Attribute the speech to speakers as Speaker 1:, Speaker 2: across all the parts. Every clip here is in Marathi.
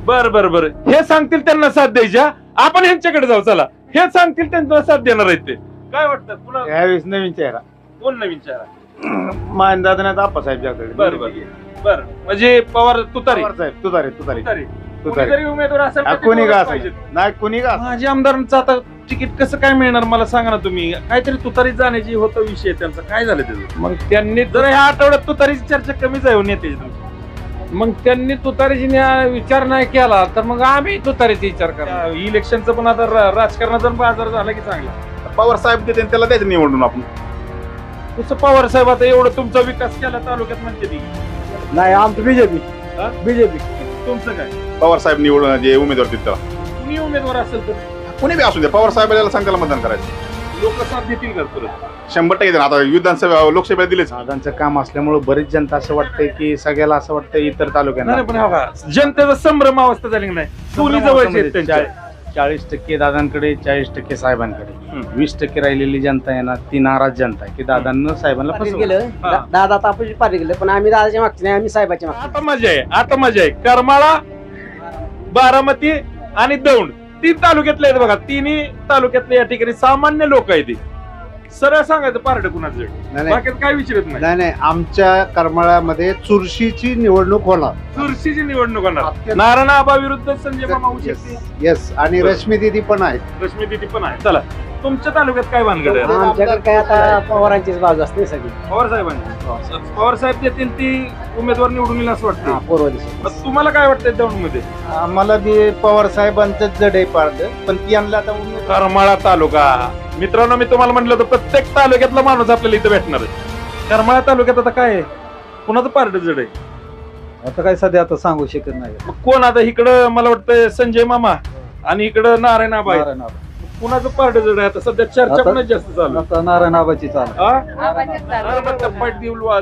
Speaker 1: बर बर बर, हे सांगतील त्यांना साथ द्यायच्या, आपण यांच्याकडे जाऊ. चला, हे सांगतील त्यांना साथ देणार आहेत ते. काय वाटतं पुन्हा
Speaker 2: यावेळेस नवीन चेहरा
Speaker 1: कोण नवीन चेहरा?
Speaker 2: मानदादा नाही आप्पासाहेब याकडे.
Speaker 1: बर बर बर, म्हणजे पवार तुतारी
Speaker 2: साहेब तुतारे तुतारे
Speaker 1: तुतारी
Speaker 2: तुतारी.
Speaker 1: कोणीतरी उमेदवार असेल तर ते
Speaker 2: कोणी का
Speaker 1: पवार
Speaker 2: असेल
Speaker 1: पाहिजेत.
Speaker 2: नाही कोणी का
Speaker 1: माझ्या आमदारांचं आता तिकीट कसं काय मिळणार मला सांगा ना तुम्ही. काहीतरी तुतारीत जाण्याची होता विषय त्यांचा, काय झालं त्याचं?
Speaker 3: मग त्यांनी
Speaker 1: जर ह्या आठवड्यात तुतारीची चर्चा कमी जाऊन येते.
Speaker 3: मग त्यांनी तुतारीची विचार नाही केला तर मग आम्ही तुतारीचा विचार करा.
Speaker 1: इलेक्शनचं पण आता राजकारणाचा बाजार झाला की चांगला.
Speaker 4: पवार साहेब देते त्याला द्यायचं निवडून आपण.
Speaker 1: तसं पवार साहेब आता एवढं तुमचा विकास केला तालुक्यात म्हणते ती.
Speaker 2: नाही आमचं बीजेपी
Speaker 1: हा?
Speaker 2: बीजेपी.
Speaker 1: तुमचं काय?
Speaker 4: पवार साहेब निवडून जे उमेदवार देत त्याला
Speaker 1: तुम्ही उमेदवार असेल तर
Speaker 4: कोणी बी असू दे, पवार साहेबाला सांगायला मतदान करायचं.
Speaker 1: लोक साथ देतील का परत?
Speaker 4: 100% देणार. आता विधानसभा लोकसभेला दिलेच.
Speaker 2: दादांचं काम असल्यामुळे बरीच जनता असं वाटतंय की सगळ्याला असं वाटतंय इतर तालुक्यांना
Speaker 1: नाही पण हा बघा, जनतेचा संभ्रम अवस्था झाली की नाही. दोन्ही जवळचे आहेत त्यांच्या.
Speaker 2: 40% दादांकडे 40% साहेबांकडे. 20% राहिलेली जनता आहे ना, ती नाराज जनता आहे की दादांना साहेबांना
Speaker 5: पाटील
Speaker 2: फसवलं.
Speaker 5: गेलं दादा आता आपण पाटील गेलं, पण आम्ही दादाच्या मागचे नाही, आम्ही साहेबाच्या मागचे.
Speaker 1: आता मजा आहे, आता मजा आहे. करमाळा, बारामती आणि दौंड 3 तालुक्यातले आहेत बघा. तिन्ही तालुक्यातले या ठिकाणी सामान्य लोक आहेत. ते सरळ सांगायचं पारड कुणाचं
Speaker 2: नाही,
Speaker 1: बाकी काय विचारत नाही.
Speaker 2: नाही नाही आमच्या करमाळ्यामध्ये चुरशीची निवडणूक होणार.
Speaker 1: चुरशीची निवडणूक होणार. नारायण आबा विरुद्ध संजय मामा होऊ शकते.
Speaker 2: येस आणि रश्मी दिदी पण आहेत.
Speaker 1: रश्मी दिदी पण आहे. चला, तुमच्या तालुक्यात काय भानगड आहे?
Speaker 5: आमच्याकडे काय आता पवारांचीच बाजू असते सगळी.
Speaker 1: पवार साहेबांनी पवार साहेब देतील ती उमेदवार निवडून येईल असं वाटतं.
Speaker 5: पूर्व दिशा.
Speaker 1: मग तुम्हाला काय वाटतंय दौंड मध्ये?
Speaker 2: आम्हाला बी पवार साहेबांचं जड आहे पारड, पण ती आणलं आता
Speaker 1: करमाळा तालुका. मित्रांनो, मी तुम्हाला म्हटलं होतं प्रत्येक तालुक्यातला माणूस आपल्याला इथं भेटणार आहे. करमाळा तालुक्यात आता काय आहे? कुणाचं पारड जड आहे?
Speaker 3: आता काय सध्या आता सांगू शकत नाही.
Speaker 1: मग कोण आता इकडं मला वाटतं संजय मामा आणि इकडं नारायण आबा आहे. कुणाचं पारड जड आहे आता सध्या? चर्चा
Speaker 3: आता-
Speaker 1: कुणाची जास्त चालू आहे?
Speaker 3: आता नारायणाबाची चालू.
Speaker 1: हा? नारायण फाईट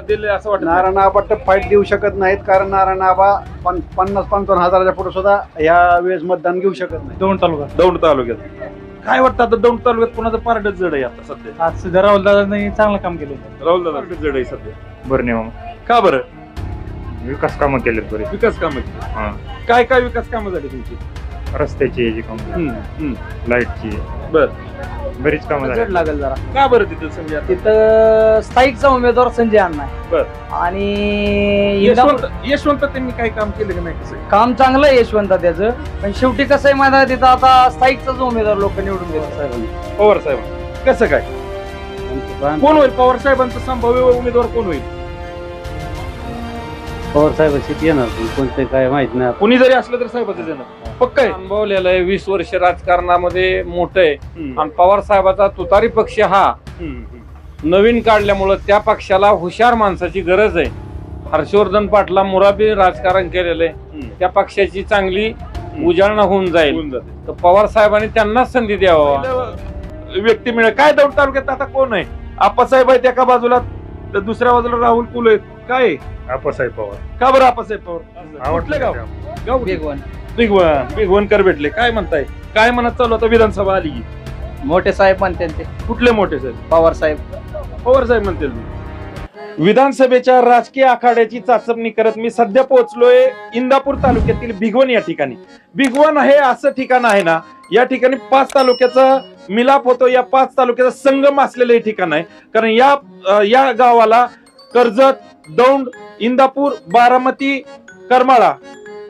Speaker 1: दिले असं वाटतं.
Speaker 2: नारायण आबा फाईट देऊ शकत नाहीत, कारण नारायण आबा 50-55 हजाराच्या पुढे सुद्धा या वेळेस मतदान घेऊ शकत नाही.
Speaker 3: दोन तालुका
Speaker 1: दौंड तालुक्यात काय वाटतं आता? दौंड तालुक्यात कुणाचं पारड जड आहे आता सध्या?
Speaker 3: आज सध्या राहुल दादांनी चांगलं काम केलं.
Speaker 1: राहुल दादा जड आहे सध्या.
Speaker 6: बरं
Speaker 1: का बरं?
Speaker 6: विकास कामं केलेत बरे.
Speaker 1: विकास कामं.
Speaker 6: हा.
Speaker 1: काय काय विकास कामं झाली तुमची?
Speaker 6: रस्त्याची याची कामं, लाईटची,
Speaker 1: बर,
Speaker 6: बरीच कामं झाली.
Speaker 5: जड लागेल जरा.
Speaker 1: का बरं तिथं संजय आता?
Speaker 5: तिथं स्थायिकचा उमेदवार संजय अण्णा आहे.
Speaker 1: बर.
Speaker 5: आणि
Speaker 1: यशवंत त्यांनी काय काम केलं की नाही? कसं
Speaker 5: काम चांगलं आहे यशवंत त्याचं, पण शेवटी कसं आहे माझा तिथं आता स्थायिकचाच उमेदवार लोक निवडून घेतात साहेबांनी.
Speaker 1: पवार साहेब कसं काय? कोण होईल पवार साहेबांचा संभाव्य उमेदवार? कोण होईल?
Speaker 7: पवार साहेबांशी येणार कोणते काय माहित नाही.
Speaker 1: कोणी जरी असलं तर साहेबाचं देणार पक्का आहे.
Speaker 3: अनुभवलेलं आहे, 20 वर्ष राजकारणामध्ये मोठं आहे.
Speaker 1: हम्म.
Speaker 3: आणि पवार साहेबाचा तुतारी पक्ष हा नवीन काढल्यामुळं त्या पक्षाला हुशार माणसाची गरज आहे. हर्षवर्धन पाटला मुराबी राजकारण केलेलं आहे, त्या पक्षाची चांगली उजाळणा होऊन जाईल.
Speaker 1: होऊन जाते.
Speaker 3: तर पवार साहेबांनी त्यांनाच संधी द्यावा.
Speaker 1: व्यक्ती मिळेल. काय दौंड तालुक्यात आता कोण आहे? आप्पासाहेब आहेत एका बाजूला, तर दुसऱ्या बाजूला राहुल कुल आहेत. काय आहे?
Speaker 6: आप्पासाहेब पवार
Speaker 1: का बरं आप्पासाहेब पवार? कुठलं गाव? गाव कुठलं? भिगवणकर भेटले. काय म्हणताय? काय म्हणत चालू आता? विधानसभा आली की
Speaker 5: मोठे साहेब म्हणते ते
Speaker 1: कुठले मोठे साहेब?
Speaker 5: पवार साहेब.
Speaker 1: पवार साहेब म्हणतील. विधानसभेच्या राजकीय आखाड्याची चाचपणी करत मी सध्या पोहोचलोय इंदापूर तालुक्यातील भिगवण या ठिकाणी. भिगवण हे असं ठिकाण आहे ना, या ठिकाणी 5 तालुक्याचा मिलाप होतो. या 5 तालुक्याचा संगम असलेलं हे ठिकाण आहे. कारण या गावाला कर्जत, दौंड, इंदापूर, बारामती, करमाळा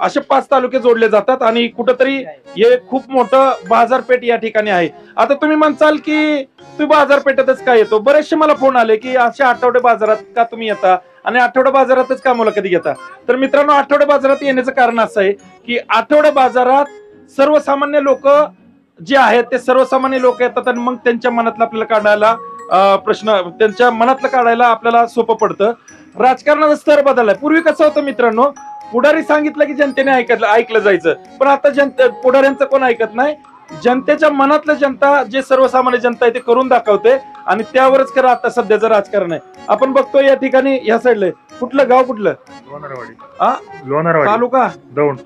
Speaker 1: असे 5 तालुके जोडले जातात आणि कुठंतरी हे खूप मोठं बाजारपेठ या ठिकाणी आहे. आता तुम्ही म्हणसाल की तुम्ही बाजारपेठेतच काय येतो? बरेचसे मला फोन आले की अशा आठवडे बाजारात का तुम्ही येता आणि आठवडे बाजारातच का मुलाखती घेता? तर मित्रांनो, आठवडे बाजारात येण्याचं कारण असं आहे की आठवडे बाजारात सर्वसामान्य लोक जे आहेत ते सर्वसामान्य लोक येतात आणि मग त्यांच्या मनातलं आपल्याला काढायला त्यांच्या मनातलं काढायला आपल्याला सोपं पडतं. राजकारणाचा स्तर बदललाय. पूर्वी कसं होतं मित्रांनो, पुढारी सांगितलं की जनतेने ऐकलं जायचं, पण आता पुढाऱ्यांचं कोण ऐकत नाही. जनतेच्या मनातलं जनता, जे सर्वसामान्य जनता आहे ते करून दाखवते आणि त्यावरच खरं आता सध्याचं राजकारण आहे. आपण बघतोय या ठिकाणी या साईडला. कुठलं गाव? कुठलं?
Speaker 6: लोणारवाडी
Speaker 1: तालुका
Speaker 6: दौंड.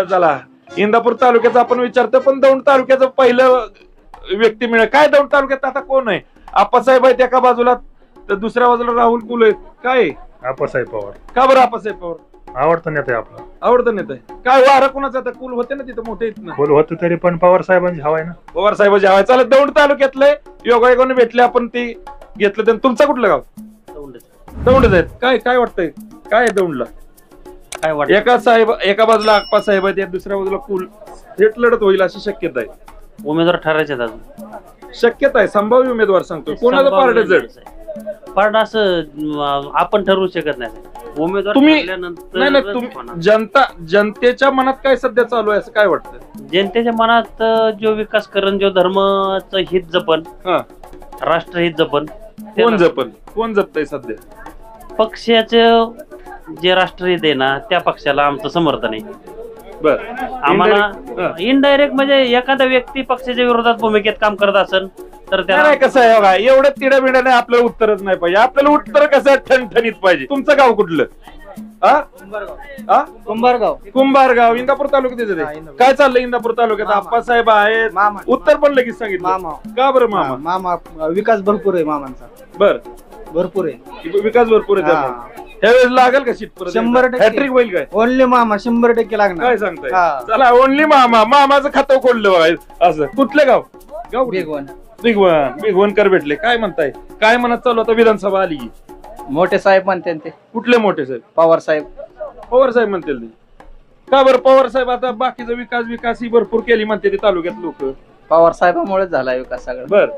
Speaker 1: झाला. इंदापूर तालुक्याचं आपण विचारतो, पण दौंड तालुक्याचं पहिलं व्यक्ती मिळेल. काय दौंड तालुक्यात आता कोण आहे? आप्पासाहेब आहेत एका बाजूला, तर दुसऱ्या बाजूला राहुल कुल आहेत. काय?
Speaker 6: आप्पासाहेब पवार.
Speaker 1: का बरं आप्पासाहेब पवार?
Speaker 6: आवडतं नेता आपला.
Speaker 1: आवडतं नेता आहे. काय वारा कुणाचा आता कुल होते ना तिथं मोठे आहेत ना
Speaker 6: खोल होतं तरी पण पवार साहेबांची हवा आहे ना.
Speaker 1: पवार साहेब जेव्हा चालत दौंड तालुक्यातलंय योगायोगाने भेटले आपण ती घेतलं तर तुमचं कुठलं गाव दौंडच आहेत. काय काय वाटतंय काय आहे दौंडला
Speaker 7: काय वाटतं
Speaker 1: एका बाजूला आप्पा साहेब आहेत दुसऱ्या बाजूला कुल थेट लढत होईल अशी शक्यता आहे.
Speaker 7: उमेदवार ठरायचे आहेत अजून
Speaker 1: शक्यता आहे संभाव्य उमेदवार सांगतो कोणाचं पारड जड
Speaker 7: पण असं आपण ठरवू शकत नाही उमेदवार
Speaker 1: तुम्ही
Speaker 7: ठरल्यानंतर
Speaker 1: नाही नाही तुम्ही जनतेच्या मनात काय सध्या चालू आहे असं काय वाटतं.
Speaker 7: जनतेच्या मनात जो विकास करण जो धर्माचं हित जपन
Speaker 1: हा.
Speaker 7: राष्ट्रहित जपन
Speaker 1: कोण जपल कोण जपतय सध्या
Speaker 7: पक्षाचं जे राष्ट्रहित आहे ना त्या पक्षाला आमचं समर्थन आहे.
Speaker 1: बर
Speaker 7: आम्हाला इनडायरेक्ट म्हणजे एखादा व्यक्ती पक्षाच्या विरोधात भूमिकेत काम करत असेल तर त्याला
Speaker 1: नाही कसं आहे बघा एवढं तिड्या बिड्याने आपल्याला उत्तरच नाही पाहिजे आपल्याला उत्तर कसं ठणठणीत पाहिजे. तुमचं गाव कुठलं कुंभारगाव इंदापूर तालुक्यात येते. काय चाललंय इंदापूर तालुक्यात आप्पासाहेब आहेत उत्तर पण लगेच सांगितलं का बरं मामा
Speaker 5: विकास भरपूर आहे मामांचा
Speaker 1: बर
Speaker 5: भरपूर आहे
Speaker 1: विकास भरपूर आहे त्यामुळे. ह्यावेळेस लागेल का सीट
Speaker 5: 100%
Speaker 1: हॅट्रिक होईल काय
Speaker 5: ओनली मामा 100% लागणार.
Speaker 1: काय सांगताय
Speaker 5: हा.
Speaker 1: चला ओनली मामाचं खातं खोललं बघा असं. कुठलं गाव गाव
Speaker 5: वेगवान
Speaker 1: भिगवणकर भेटले काय म्हणताय काय म्हणत चालू आता विधानसभा आली की
Speaker 5: मोठे साहेब म्हणते ते
Speaker 1: कुठले मोठे साहेब
Speaker 5: पवार साहेब
Speaker 1: म्हणतील ते का बरं पवार साहेब आता बाकीचा विकास ही भरपूर केली म्हणते ते तालुक्यात लोक
Speaker 5: पवार साहेबांमुळेच झाला विकास सगळा.
Speaker 1: बर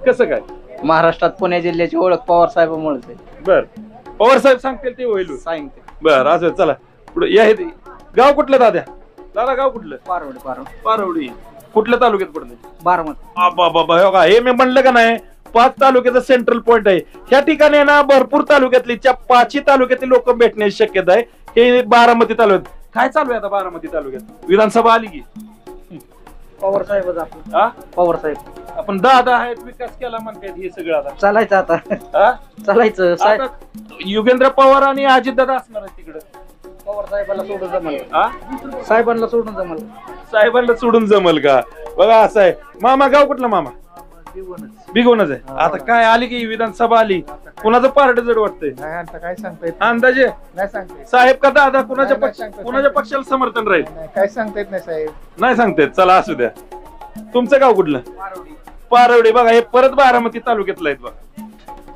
Speaker 1: कसं काय
Speaker 5: महाराष्ट्रात पुणे जिल्ह्याची ओळख पवार साहेबांमुळेच आहे.
Speaker 1: बर पवार साहेब सांगतील ते होईल
Speaker 5: सांगते
Speaker 1: बर असं चला पुढे या हे गाव कुठलं दादा गाव कुठलं पारवडी कुठल्या तालुक्यात पडलं
Speaker 5: बारामती.
Speaker 1: हे मी म्हणलं का नाही 5 तालुक्याचं सेंट्रल पॉइंट आहे. ह्या ठिकाणी ना भरपूर तालुक्यातली 5 तालुक्यातील लोक भेटण्याची शक्यता आहे. हे बारामती तालुक्यात काय चालू आहे आता बारामती तालुक्यात विधानसभा आली की
Speaker 5: पवार साहेब पवार साहेब
Speaker 1: आपण 10 आहेत विकास केला म्हणतात हे सगळं आता
Speaker 5: चालायचं आता
Speaker 1: हा?
Speaker 5: चालायचं
Speaker 1: आता युगेंद्र पवार आणि अजितदादा असणार आहे तिकडे
Speaker 5: पवार साहेबांना सोडून जमल
Speaker 1: हा?
Speaker 5: साहेबांना सोडून जमल
Speaker 1: साहेबांना सोडून जमल का बघा असं आहे. मामा गाव कुठलं मामा बिगवणच आहे. आता काय आली की विधानसभा आली कुणाचं पारड जड वाटतंय
Speaker 6: काय सांगता
Speaker 1: अंदाजे
Speaker 6: नाही सांगता
Speaker 1: साहेब का दादा कुणाच्या
Speaker 6: नाही सांगता येत.
Speaker 1: कुणाच्या पक्षाला समर्थन राहील
Speaker 6: काय सांगता येत नाही साहेब.
Speaker 1: नाही सांगतायत. चला असू द्या. तुमचं गाव कुठलं पारवडी बघा हे परत बारामती तालुक्यातलं आहेत बघा.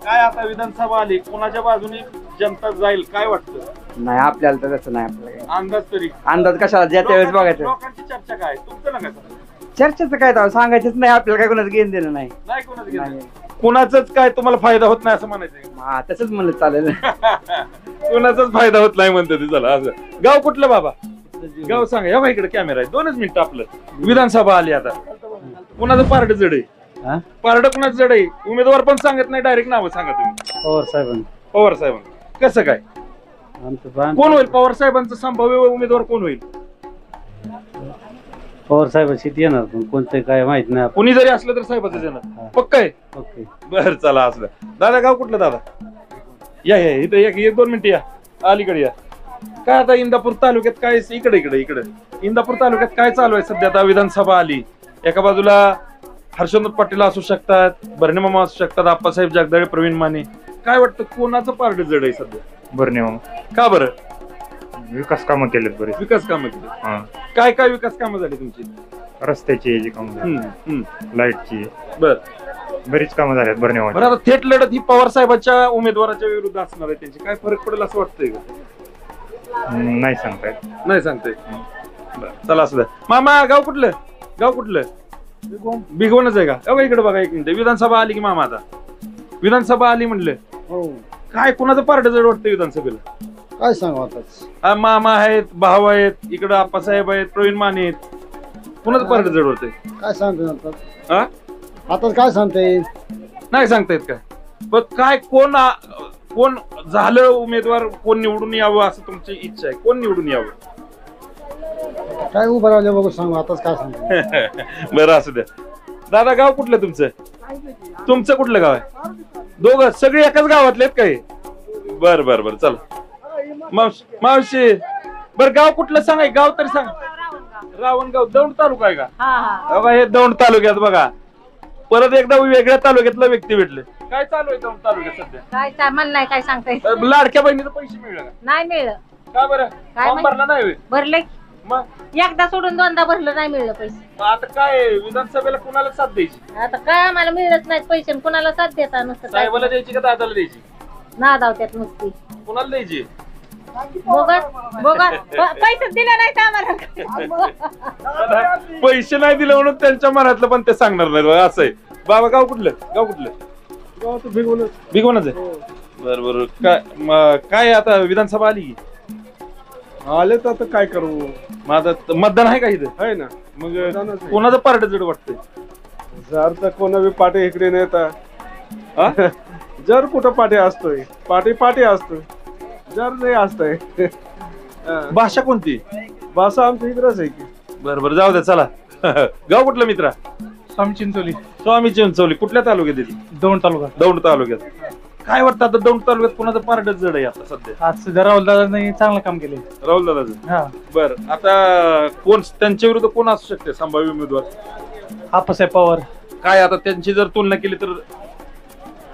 Speaker 1: काय आता विधानसभा आली कुणाच्या बाजूने जनता जाईल काय वाटतं
Speaker 5: नाही आपल्याला तर तसं नाही. आपल्याला
Speaker 1: अंदाज तरी
Speaker 5: अंदाज कशाला ज्या त्यावेळेस बघायचं.
Speaker 1: लोकांची चर्चा काय तुमचं नका
Speaker 5: चर्चेचं काय तर सांगायचंच नाही आपल्याला काय कोणाचं घेणं देणं नाही.
Speaker 1: नाही कोणाचं घेणं. कुणाचंच काय तुम्हाला फायदा होत नाही असं म्हणायचं
Speaker 5: तसंच म्हणलं चालेल.
Speaker 1: कुणाचाच फायदा होत नाही म्हणते ते. चला असं गाव कुठलं बाबा गाव सांगा या इकडे कॅमेरा आहे 2च मिनिटं आपलं. विधानसभा आली आता कुणाचं पारड जड आहे पारड कुणाचं जड आहे उमेदवार पण सांगत नाही डायरेक्ट नाव सांगा तुम्ही. पवार साहेबांना कसं काय कोण होईल पवार साहेबांचं संभाव्य उमेदवार कोण होईल.
Speaker 7: पवार साहेबांशी येणार पण कोणतं काय माहित नाही.
Speaker 1: कुणी जरी असलं तर साहेबाचं येणार पक्क आहे.
Speaker 7: ओके
Speaker 1: बर चला असलं. दादा गाव कुठलं दादा या इथं 1-2 मिनिटं या अलीकडे या. काय आता इंदापूर तालुक्यात काय इकडे इंदापूर तालुक्यात काय चालू आहे सध्या. आता विधानसभा आली एका बाजूला हर्षवर्धन पाटील असू शकतात भरणे मामा असू शकतात आप्पासाहेब जगदाळे प्रवीण माने. काय वाटतं कोणाचं पारड जड आहे सध्या
Speaker 6: बरं नाही
Speaker 1: का बरं
Speaker 6: विकास कामं केलेत बरेच.
Speaker 1: विकास कामं केली
Speaker 6: हा
Speaker 1: काय विकास कामं झाली तुमची
Speaker 6: रस्त्याची जी कामं लाईटची
Speaker 1: बर
Speaker 6: बरीच कामं झाल्यात बरं नाही
Speaker 1: बरं आता थेट लढत ही पवार साहेबांच्या उमेदवाराच्या विरुद्ध असणार आहे त्यांची काय फरक पडेल असं वाटतंय का
Speaker 6: नाही सांगता येत.
Speaker 1: नाही सांगताय. बरं चला असं मामा गाव कुठलं भिगवणच आहे का इकडे बघा 1 मिनिट. विधानसभा आली की मामा आता विधानसभा आली म्हणलं काय कुणाचं पारड जड वाटतं विधानसभेला
Speaker 8: काय सांगू आता.
Speaker 1: मामा आहेत भाऊ आहेत इकडं आप्पासाहेब आहेत प्रवीण माने आहेत कुणाचं पारड जड वाटतंय
Speaker 8: काय सांगतो आता.
Speaker 1: हा
Speaker 8: आता काय सांगते
Speaker 1: नाही सांगतायत काय पण काय कोण झालं उमेदवार कोण निवडून यावं असं तुमची इच्छा आहे कोण निवडून यावं
Speaker 8: काय उभं राहिलं बघू सांगू आताच काय सांगतो.
Speaker 1: बरं असू द्या. दादा गाव कुठलं तुमचं कुठलं गाव आहे दोघं सगळे एकाच गावातले आहेत काय बर चला मावशी बर गाव कुठलं सांगाय गाव तरी सांग. रावणगाव दौंड तालुका आहे का हे दौंड तालुक्यात बघा परत एकदा वेगळ्या तालुक्यातला व्यक्ती भेटले. काय चालू आहे दौंड तालुक्यात सध्या
Speaker 9: काय मला नाही काय सांगता येत.
Speaker 1: लाडक्या बहिणीचे पैसे मिळलं का
Speaker 9: नाही मिळलं
Speaker 1: का बरं
Speaker 9: काय
Speaker 1: फॉर्म भरला नाही होय?
Speaker 9: भरले
Speaker 1: मग
Speaker 9: एकदा सोडून दोनदा भरलं नाही मिळलं पैसे.
Speaker 1: मग आता काय विधानसभेला कुणाला साथ द्यायची?
Speaker 9: आता काय आम्हाला मिळत नाही पैसे, कुणाला साथ देता नुसतं काय
Speaker 1: साहेबाला द्यायची का दादाला द्यायची?
Speaker 9: नादावत्यात नुसती.
Speaker 1: कुणाला द्यायची?
Speaker 9: बोगस बोगस पैसे दिले नाही आम्हाला.
Speaker 1: पैसे नाही दिले म्हणून त्यांच्या मनातलं पण ते सांगणार नाही बघा, असं आहे. बाबा गाव कुठलं? गाव कुठलं? भिगवणच आहे. बरं बरं. काय आता विधानसभा आली की
Speaker 8: आले तर आता काय करू?
Speaker 1: माझं मतदान आहे का इथं?
Speaker 8: आहे ना.
Speaker 1: मग कोणाचं पार्ट जड वाटतंय?
Speaker 8: जर तर कोणा बी पाठी इकडे नेता जर कुठं पाठी असतोय पाठी असतोय जर नाही असतंय.
Speaker 1: भाषा कोणती?
Speaker 8: भाषा आमच्या इकडेच आहे की.
Speaker 1: बरं बरं जाऊ द्या चला. गाव कुठलं मित्रा?
Speaker 2: स्वामी चिंचोली,
Speaker 1: स्वामी चिंचोली. कुठल्या तालुक्यात येते?
Speaker 2: दौंड तालुका.
Speaker 1: दौंड तालुक्यात. काय वाटतं आता दौंड तालुक्यात कोणाचं पार्ट जड आहे आता सध्या?
Speaker 2: आज सध्या राहुल दादांनी चांगलं काम केले.
Speaker 1: राहुल दादाचं.
Speaker 2: हा,
Speaker 1: बर आता कोण त्यांच्या विरुद्ध कोण असू शकते संभाव्य उमेदवार?
Speaker 2: आप्पासाहेब पवार.
Speaker 1: काय आता त्यांची जर तुलना केली तर,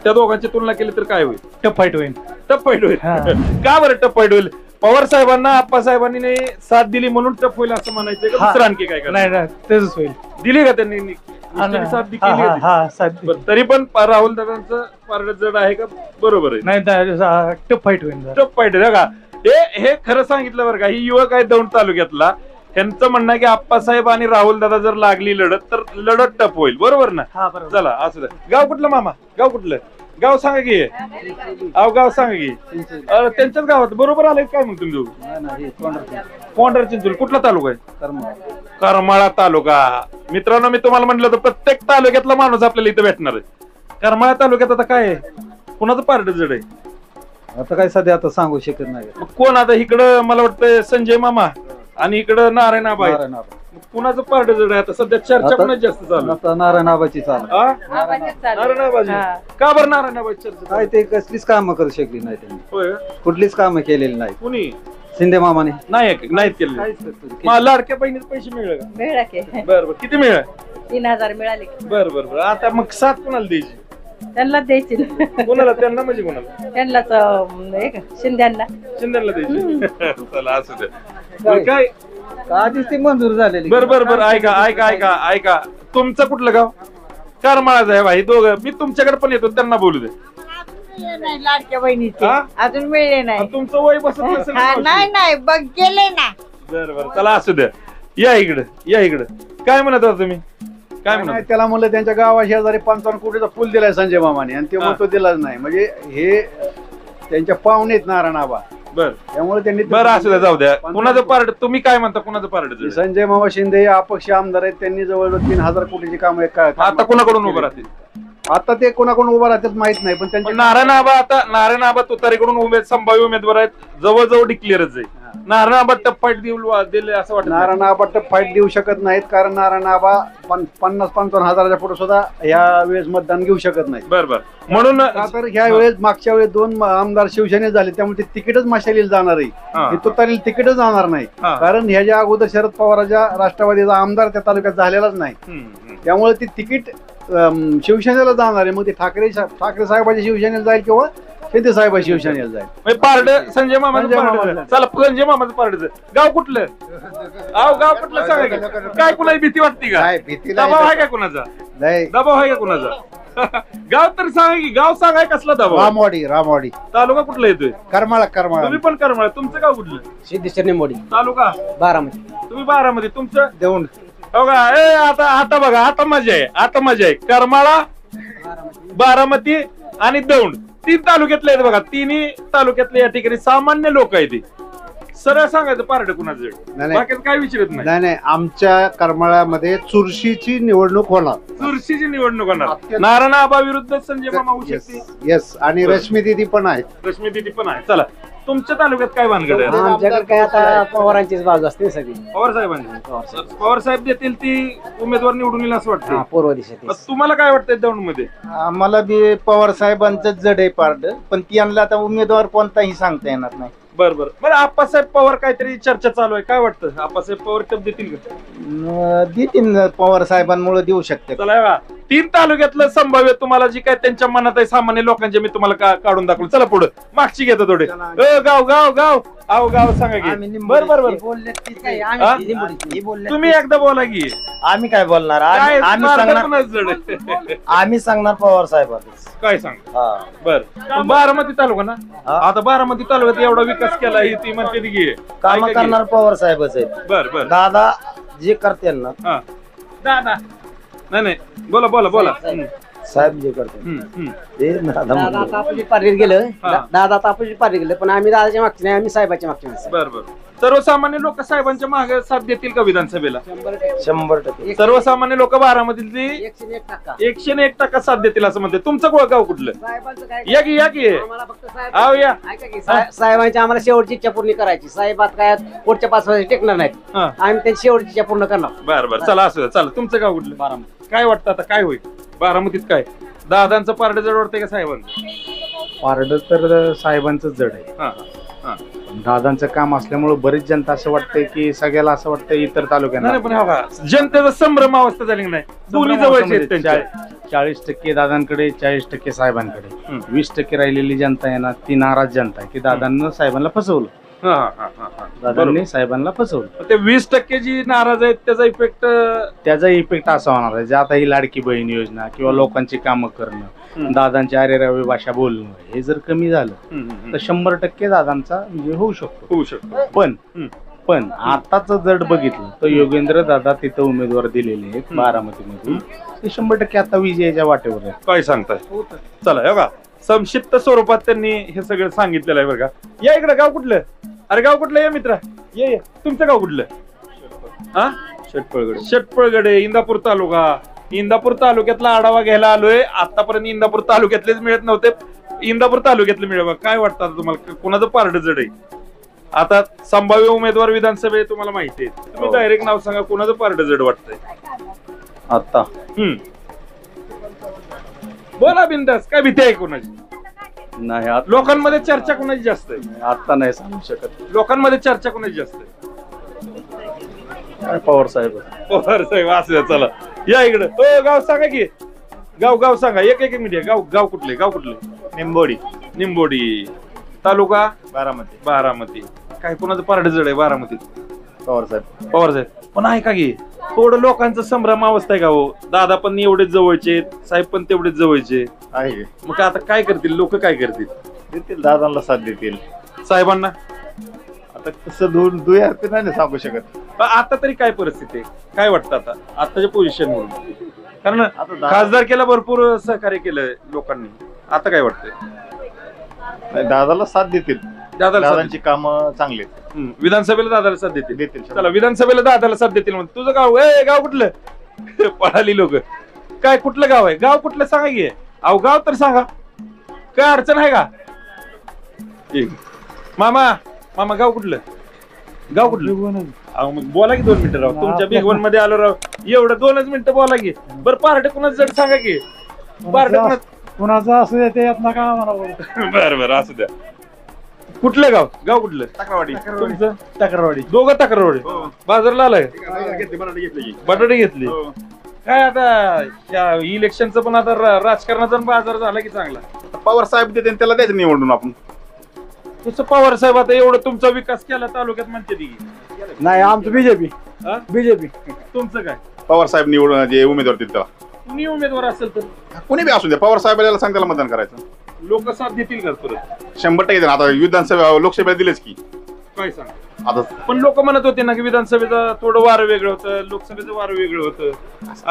Speaker 1: त्या दोघांची तुलना केली तर काय होईल?
Speaker 2: टफ फाईट होईल.
Speaker 1: टफ फाईट होईल.
Speaker 2: हा.
Speaker 1: का बरं टफ फाईट होईल? पवार साहेबांना आप्पा साहेबांनी साथ दिली म्हणून टफ होईल असं म्हणायचं का?
Speaker 2: हा.
Speaker 1: दुसरं आणखी काय करणार?
Speaker 2: नाही तेच होईल.
Speaker 1: दिली का त्यांनी? नुसती साथ केली होती.
Speaker 2: हा साथ दिली.
Speaker 1: बरं, तरी पण राहुल दादांचं पारड जड आहे का? बरोबर आहे.
Speaker 2: नाही टफ फाईट होईल.
Speaker 1: टफ फाईट आहे का? हे खरं सांगितलं बरं का. ही युवक आहे दौंड तालुक्यातला, त्यांचं म्हणणं आहे की आप्पासाहेब आणि राहुल दादा जर लागली लढत तर लढत टप होईल. बरोबर ना?
Speaker 2: हा बरोबर.
Speaker 1: चला असू द्या. गाव कुठलं मामा? गाव कुठलं? गाव सांगा की. अहो गाव सांगा की. त्यांच्याच गावात बरोबर आलंय काय मग तुम्ही? कोंढर चिंचोली. कुठला तालुका आहे? करमाळा तालुका. मित्रांनो मी तुम्हाला म्हटलं होतं प्रत्येक तालुक्यातला माणूस आपल्याला इथं भेटणार आहे. करमाळा तालुक्यात आता काय आहे? कुणाचं पार्ट जड आहे?
Speaker 5: आता काय सध्या आता सांगू शकत नाही.
Speaker 1: मग कोण आता इकडं मला वाटतं संजय मामा आणि इकडं नारायण आबा आहे.
Speaker 5: नारायण आबा.
Speaker 1: कुणाचं पार्ट जड आहे आता सध्या? चर्चा
Speaker 5: आता-
Speaker 1: कुणाची जास्त चालू?
Speaker 5: आता नारायण आबाची चालू.
Speaker 1: हा? नारायण आबाजी. का बरं नारायण आबाची चर्चा
Speaker 5: काय
Speaker 1: चालू?
Speaker 5: ते कसलीच कामं करू शकली नाही त्यांनी.
Speaker 1: होय.
Speaker 5: कुठलीच कामं केलेली नाही
Speaker 1: कुणी
Speaker 5: शिंदे मामाने.
Speaker 1: नाहीत केले. मला लाडक्या बहिणीचे पैसे मिळले का?
Speaker 9: मिळलं की
Speaker 1: बरं बरं. किती मिळाले?
Speaker 9: 3000 मिळाले.
Speaker 1: बरं बरं बरं. आता मग साथ कुणाला द्यायची?
Speaker 9: त्यांना द्यायची.
Speaker 1: कोणाला? त्यांना म्हणजे कोणाला?
Speaker 9: त्यांनाच शिंद्यांना.
Speaker 1: शिंदेला द्यायची. चला असू द्या. बरं, काय
Speaker 5: आधीच ती मंजूर झालेली.
Speaker 1: बरं बरं बरं. ऐका तुमचं कुठलं गाव? करमाळाचं आहे भाई. दोघं मी तुमच्याकडे पण येतो, त्यांना बोलू दे.
Speaker 9: नाही लाडक्या बहिणीचे
Speaker 1: हा?
Speaker 9: अजून मिळले नाही.
Speaker 1: तुमचं वय बसत नसेल ना मावशी?
Speaker 9: नाही बघ गेले ना.
Speaker 1: बरं बरं. चला असू द्या. या इकडं. काय म्हणत होता तुम्ही? काय
Speaker 8: नाही,
Speaker 1: म्हणत?
Speaker 8: त्याला म्हणलं त्यांच्या गावा शेजारी 55 कोटीचा पूल दिलाय संजय मामाने आणि ते
Speaker 1: हा.
Speaker 8: म्हणतो दिलाच नाही. म्हणजे हे त्यांच्या पाहुणेत नारायण आबा,
Speaker 1: बरं
Speaker 8: त्यामुळे त्यांनी
Speaker 1: बरं असू द्या. जाऊ द्या. कुणाचं पार्ट? तुम्ही काय म्हणता कुणाचं पार्ट?
Speaker 8: संजय मामा शिंदे हे अपक्ष आमदार आहेत. त्यांनी जवळजवळ 3000 कोटीची कामं
Speaker 1: आता कुणाकडून उभं राहतील?
Speaker 8: आता ते कोणाकडून उभं राहतात माहित नाही, पण त्यांच्या
Speaker 1: नारायण आबा तुतारीकडून संभाव्य उमेदवार आहेत. जवळजवळ डिक्लेअरच आहे. नारायण आबा टप फाईट दिले असं वाटतं?
Speaker 8: नारायण आबा फाईट देऊ शकत नाहीत, कारण नारायण आबा 50-55 हजाराच्या पुढे सुद्धा ह्या वेळेस मतदान घेऊ शकत नाही.
Speaker 1: बरं बरं. म्हणून
Speaker 8: का तर ह्या वेळेस मागच्या वेळेस 2 आमदार शिवसेनेत झाले, त्यामुळे ते तिकीटच मशालीला जाणार
Speaker 1: हा.
Speaker 8: आहे. तुतारीला तिकीटच जाणार नाही,
Speaker 1: हा.
Speaker 8: कारण ह्याच्या अगोदर शरद पवाराच्या राष्ट्रवादीचा आमदार त्या तालुक्यात झालेलाच नाही. त्यामुळे ते तिकीट शिवसेनेला जाणार आहे. मग ते ठाकरे साहेबाच्या शिवसेनेला जाईल किंवा शिंदे साहेबाच्या शिवसेनेला जाईल.
Speaker 1: पार्ट संजय मामाचं
Speaker 8: संजय
Speaker 1: पार्ट.
Speaker 8: मामाचं.
Speaker 1: चला संजय मामाचं पार्ट. गाव कुठलं? गाव कुठलं सांगा की. काय कुणाची भीती वाटते का? दबाव आहे का कुणाचा? दबाव आहे का कुणाचा? गाव तर सांगा की. गाव सांगाय कसला दबाव?
Speaker 8: रामवाडी
Speaker 1: तालुका कुठला येतोय?
Speaker 8: करमाळा
Speaker 1: तुम्ही पण करमाळा. तुमचं गाव कुठलं?
Speaker 5: सिद्धेश्वर निंबोडी.
Speaker 1: तालुका
Speaker 5: बारामती.
Speaker 1: तुम्ही बारामती. तुमचं?
Speaker 5: दौंड.
Speaker 1: हो का? आता बघा. आता मजा आहे. करमाळा, बारामती आणि दौंड 3 तालुक्यातले आहेत बघा. तिन्ही तालुक्यातले या ठिकाणी सामान्य लोक आहेत. सरळ सांगायचं पार्ट कुणाचं?
Speaker 8: नाही.
Speaker 1: बाकीचं काय विचारत नाही.
Speaker 8: नाही, आमच्या करमाळ्यामध्ये चुरशीची निवडणूक होणार.
Speaker 1: चुरशीची निवडणूक होणार. नारायण आबा विरुद्ध संजय मामा होऊ शकते.
Speaker 8: येस, आणि रश्मी दिदी पण आहेत.
Speaker 1: रश्मी दिदी पण आहे. चला तुमच्या तालुक्यात काय भानगड आहे?
Speaker 5: आमच्याकडे काय आता पवारांचीच बाजू असते सगळी.
Speaker 1: पवार साहेबांची. पवार साहेब देतील ती उमेदवार निवडून येईल असं वाटतं.
Speaker 5: पूर्व दिशेत.
Speaker 1: तुम्हाला काय वाटतंय दौंड मध्ये?
Speaker 10: आम्हाला बी पवार साहेबांचं जड आहे पार्ट, पण त्यांना आता उमेदवार कोणताही सांगता येणार नाही.
Speaker 1: बरं आप्पासाहेब पवार काहीतरी चर्चा चालू आहे. काय वाटतं? आप्पासाहेब पवार टप देतील का?
Speaker 10: देतील पवार साहेबांमुळे देऊ शकते.
Speaker 1: चला 3 तालुक्यातलं संभाव्य तुम्हाला जी काय त्यांच्या मनात आहे सामान्य लोकांचे मी तुम्हाला काढून दाखवलं. चला पुढे मागची घेतो थोडे. गाव गाव गाव अहो गाव सांगा की. बर बर बर तुम्ही एकदा बोला की.
Speaker 10: आम्ही काय बोलणार
Speaker 1: काय
Speaker 10: आम्ही
Speaker 1: मार्ग
Speaker 10: सांगणार
Speaker 1: कुणाचं जड आहे?
Speaker 10: आम्ही सांगणार पवार साहेब.
Speaker 1: काय सांग बर. बारामती तालुका ना आता बारामती तालुक्यात एवढा विकास केला ही ती म्हणते की
Speaker 10: काम करणार पवार साहेबच आहेत.
Speaker 1: बर बर
Speaker 10: दादा जे करते ना
Speaker 1: दादा नाही नाही बोला बोला बोला.
Speaker 10: साहेब जे करते ते
Speaker 5: दादा आता आपण पारीत गेलं दादा आता आपण पारीत गेलं पण आम्ही दादाच्या मागचे नाही आम्ही साहेबाच्या मागचे नाही.
Speaker 1: बर बर. सर्वसामान्य लोक साहेबांच्या मागे साथ देतील का विधानसभेला?
Speaker 10: 100%.
Speaker 1: सर्वसामान्य लोक बारामतीतली
Speaker 5: 101%
Speaker 1: साथ देतील असं म्हणते. तुमचं गाव कुठलं?
Speaker 5: साहेबांचं काय
Speaker 1: या की या की
Speaker 5: आम्हाला फक्त साहेब
Speaker 1: आव या.
Speaker 5: ऐका की साहेबांची आम्हाला शेवटची इच्छा पूर्ण करायची. साहेब आता काय पुढच्या 5 वर्ष टेकणार नाहीत
Speaker 1: हा.
Speaker 5: आम्ही त्यांची शेवटची इच्छा पूर्ण करणार.
Speaker 1: बर बर चला असू द्या. चला तुमचं गाव कुठलं? बारामती. काय वाटतं आता काय होईल बारामतीत? काय दादांचं पारड जड वाटतंय का साहेबांचं?
Speaker 2: पारड तर साहेबांचं जड आहे.
Speaker 1: हा हा.
Speaker 2: पण दादांचं काम असल्यामुळे बरीच जनता असं वाटतंय की सगळ्याला असं वाटतंय इतर तालुक्यांना
Speaker 1: नाही पण हा बघा, जनतेचा संभ्रम अवस्था झाली की नाही. दोन्ही जवळचे आहेत त्यांच्या.
Speaker 2: 40% दादांकडे 40% साहेबांकडे 20% राहिलेली जनता आहे ना ती नाराज जनता आहे की दादांना साहेबांना फसवलं.
Speaker 1: हा, हा, हा, हा.
Speaker 2: दादांनी साहेबांना फसवलं.
Speaker 1: ते 20% जी नाराज आहेत
Speaker 2: त्याचा इफेक्ट असा होणार आहे जे आता ही लाडकी बहीण योजना किंवा लोकांची कामं करणं दादांची अरेरावी भाषा बोलणं हे जर कमी झालं तर 100% दादांचा विजय होऊ शकतो. पण आताच जर बघितलं तर योगेंद्र दादा तिथं उमेदवार दिलेले आहेत बारामतीमधून ते 100% आता विजयाच्या वाटेवर आहे.
Speaker 1: काय सांगताय? चला बघा संक्षिप्त स्वरूपात त्यांनी हे सगळं सांगितलेलं आहे बरं का. या इकडे. गाव कुठलं? अरे गाव कुठलं या मित्रा? ये तुमचं गाव कुठलं? हा षटपळगडे इंदापूर तालुका. इंदापूर तालुक्यातला आढावा घ्यायला आलोय. आतापर्यंत इंदापूर तालुक्यातलेच मिळत नव्हते. इंदापूर तालुक्यातले मिळवा. काय वाटतं तुम्हाला कोणाचं पारड जड आहे? आता संभाव्य उमेदवार विधानसभेत तुम्हाला माहिती आहे. तुम्ही डायरेक्ट नाव सांगा कोणाचं पारड जड वाटतंय
Speaker 10: आता.
Speaker 1: बोला बिंदास. काय भीती आहे कोणाची?
Speaker 10: नाही
Speaker 1: लोकांमध्ये चर्चा कोणाची जास्त आहे?
Speaker 10: आता नाही सांगू शकत.
Speaker 1: लोकांमध्ये चर्चा कोणाची जास्त आहे?
Speaker 10: पवार साहेब.
Speaker 1: पवार साहेब. असू चला या इकडं. हो गाव सांगा की. गाव सांगा. एक मिनिट. गाव कुठले? निंबोडी तालुका बारामती. काय कोणाचं पारड जड आहे बारामतीत?
Speaker 10: पवार साहेब.
Speaker 1: पण ऐका की थोडं लोकांचं संभ्रम अवस्था आहे का हो? दादा पण एवढेच जवळचे साहेब पण तेवढेच जवळचे
Speaker 10: आहे.
Speaker 1: मग आता काय करतील लोक? काय करतील?
Speaker 10: देतील दादांना साथ देतील.
Speaker 1: साहेबांना
Speaker 10: आता कसं दुयार्थ नाही सांगू शकत.
Speaker 1: आता तरी काय परिस्थिती आहे? काय वाटतं आता आताच्या पोझिशन म्हणून? कारण खासदारकीला भरपूर सहकार्य केलं लोकांनी. आता काय वाटतंय?
Speaker 10: दादाला साथ देतील. दादांची कामं चांगली.
Speaker 1: विधानसभेला दादाला साथ देतील. चला विधानसभेला दादाला साथ देतील. म्हणून तुझं गाव गाव कुठलं? पळाली लोक. काय कुठलं गाव आहे? गाव कुठलं सांगा की. अहो गाव तर सांगा. काय अडचण आहे का? मामा गाव कुठलं? अहो मग बोला की 2 मिनिटं राव. तुमच्या भिगवण मध्ये आलो राव. एवढं 2च मिनिटं बोला की. बरं पार्ट कुणाचं जड सांगा की. पार्ट
Speaker 6: कुणाचं असू देते यात नका आम्हाला.
Speaker 1: बरं असू द्या. कुठलं गाव कुठलं?
Speaker 4: तक्रारवाडी.
Speaker 1: तुमचं?
Speaker 6: तक्रारवाडी.
Speaker 1: दोघं तक्रारवाडी. बाजारला आलाय. बटाटे घेतली. काय आता इलेक्शनचं पण आता राजकारणाचा बाजार झाला की चांगला.
Speaker 4: पवार साहेब देते त्याला द्यायचं निवडून आपण.
Speaker 1: तुझं पवार साहेब आता एवढं तुमचा विकास केला तालुक्यात म्हणते ती.
Speaker 8: नाही आमचं बीजेपी.
Speaker 1: तुमचं काय?
Speaker 4: पवार साहेब निवडून जे उमेदवार देतील त्याला.
Speaker 1: तुम्ही उमेदवार असेल तर
Speaker 4: कोणी बी असू द्या पवार साहेबाला सांग त्याला मतदान करायचं.
Speaker 1: लोक साथ देतील का परत?
Speaker 4: 100% आता विधानसभा लोकसभेला दिलेच की.
Speaker 1: काय सांग
Speaker 4: आता
Speaker 1: पण लोक म्हणत होते ना की विधानसभेचं थोडं वारं वेगळं होतं लोकसभेचं वारं वेगळं होतं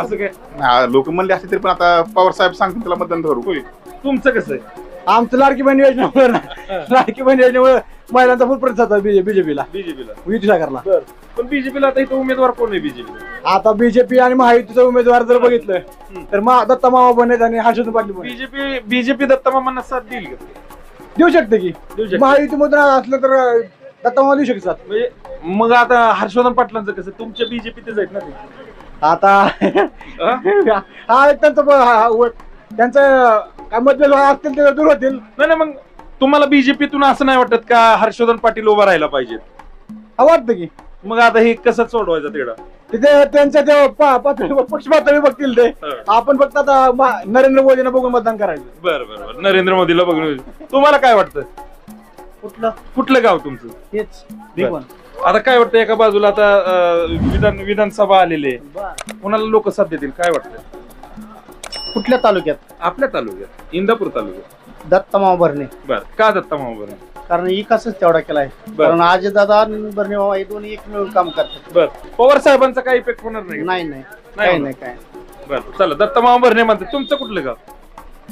Speaker 1: असं काय?
Speaker 4: लोक म्हणले असते तरी पण आता पवार साहेब सांगतील त्याला मतदान करू.
Speaker 1: तुमचं कसं आहे?
Speaker 8: आमचं लाडकी बहीण योजनेमुळे लाडकी बहीण योजनेमुळे महिलांचा फुल प्रतिसाद बीजेपीला युती सरकारला.
Speaker 1: पण बीजेपीला आता इथं उमेदवार कोण आहे? बीजेपी
Speaker 8: आता बीजेपी आणि महायुतीचा उमेदवार जर बघितलं तर दत्ता मामा बनेत आणि हर्षवर्धन पाटील.
Speaker 1: बीजेपी दत्ता मामांना साथ देईल का?
Speaker 8: देऊ शकते की. महायुतीमधून असलं तर दत्ता मामा देऊ शकतात.
Speaker 1: म्हणजे मग आता हर्षवर्धन पाटलांचं कसं? तुमच्या बीजेपीतच आहेत ना ते.
Speaker 8: आता हा त्यांचं काय मतभेद असतील ते दूर होतील.
Speaker 1: नाही मग तुम्हाला बीजेपीतून असं नाही वाटत का हर्षवर्धन पाटील उभा राहायला पाहिजेत?
Speaker 8: वाटतं की
Speaker 1: मग आता हे कसं सोडवायचं तेवढा?
Speaker 6: तिथे त्यांच्या त्या पक्ष पातळी बघतील ते. आपण फक्त आता नरेंद्र मोदींना बघून मतदान करायचं.
Speaker 1: बरं नरेंद्र मोदीला बघून. तुम्हाला काय वाटतं? कुठलं गाव तुमचं?
Speaker 5: हेच
Speaker 1: बरं. आता काय वाटतं, एका बाजूला आता विधानसभा आलेली आहे, कोणाला लोक साथ देतील काय वाटतं?
Speaker 10: कुठल्या तालुक्यात?
Speaker 1: आपल्या तालुक्यात, इंदापूर तालुक्यात.
Speaker 10: दत्तमाव भरणे.
Speaker 1: बर, का दत्तमाव भरणे?
Speaker 10: कारण विकासच तेवढा केलाय. कारण अजितदादा आणि भरणे मामा हे दोन्ही एक मिळून काम करतात.
Speaker 1: बर, पवार साहेबांचा काही इफेक्ट होणार नाही?
Speaker 10: नाही काय.
Speaker 1: बर, चला दत्तमाव भरणे म्हणतात. तुमचं कुठलं गाव?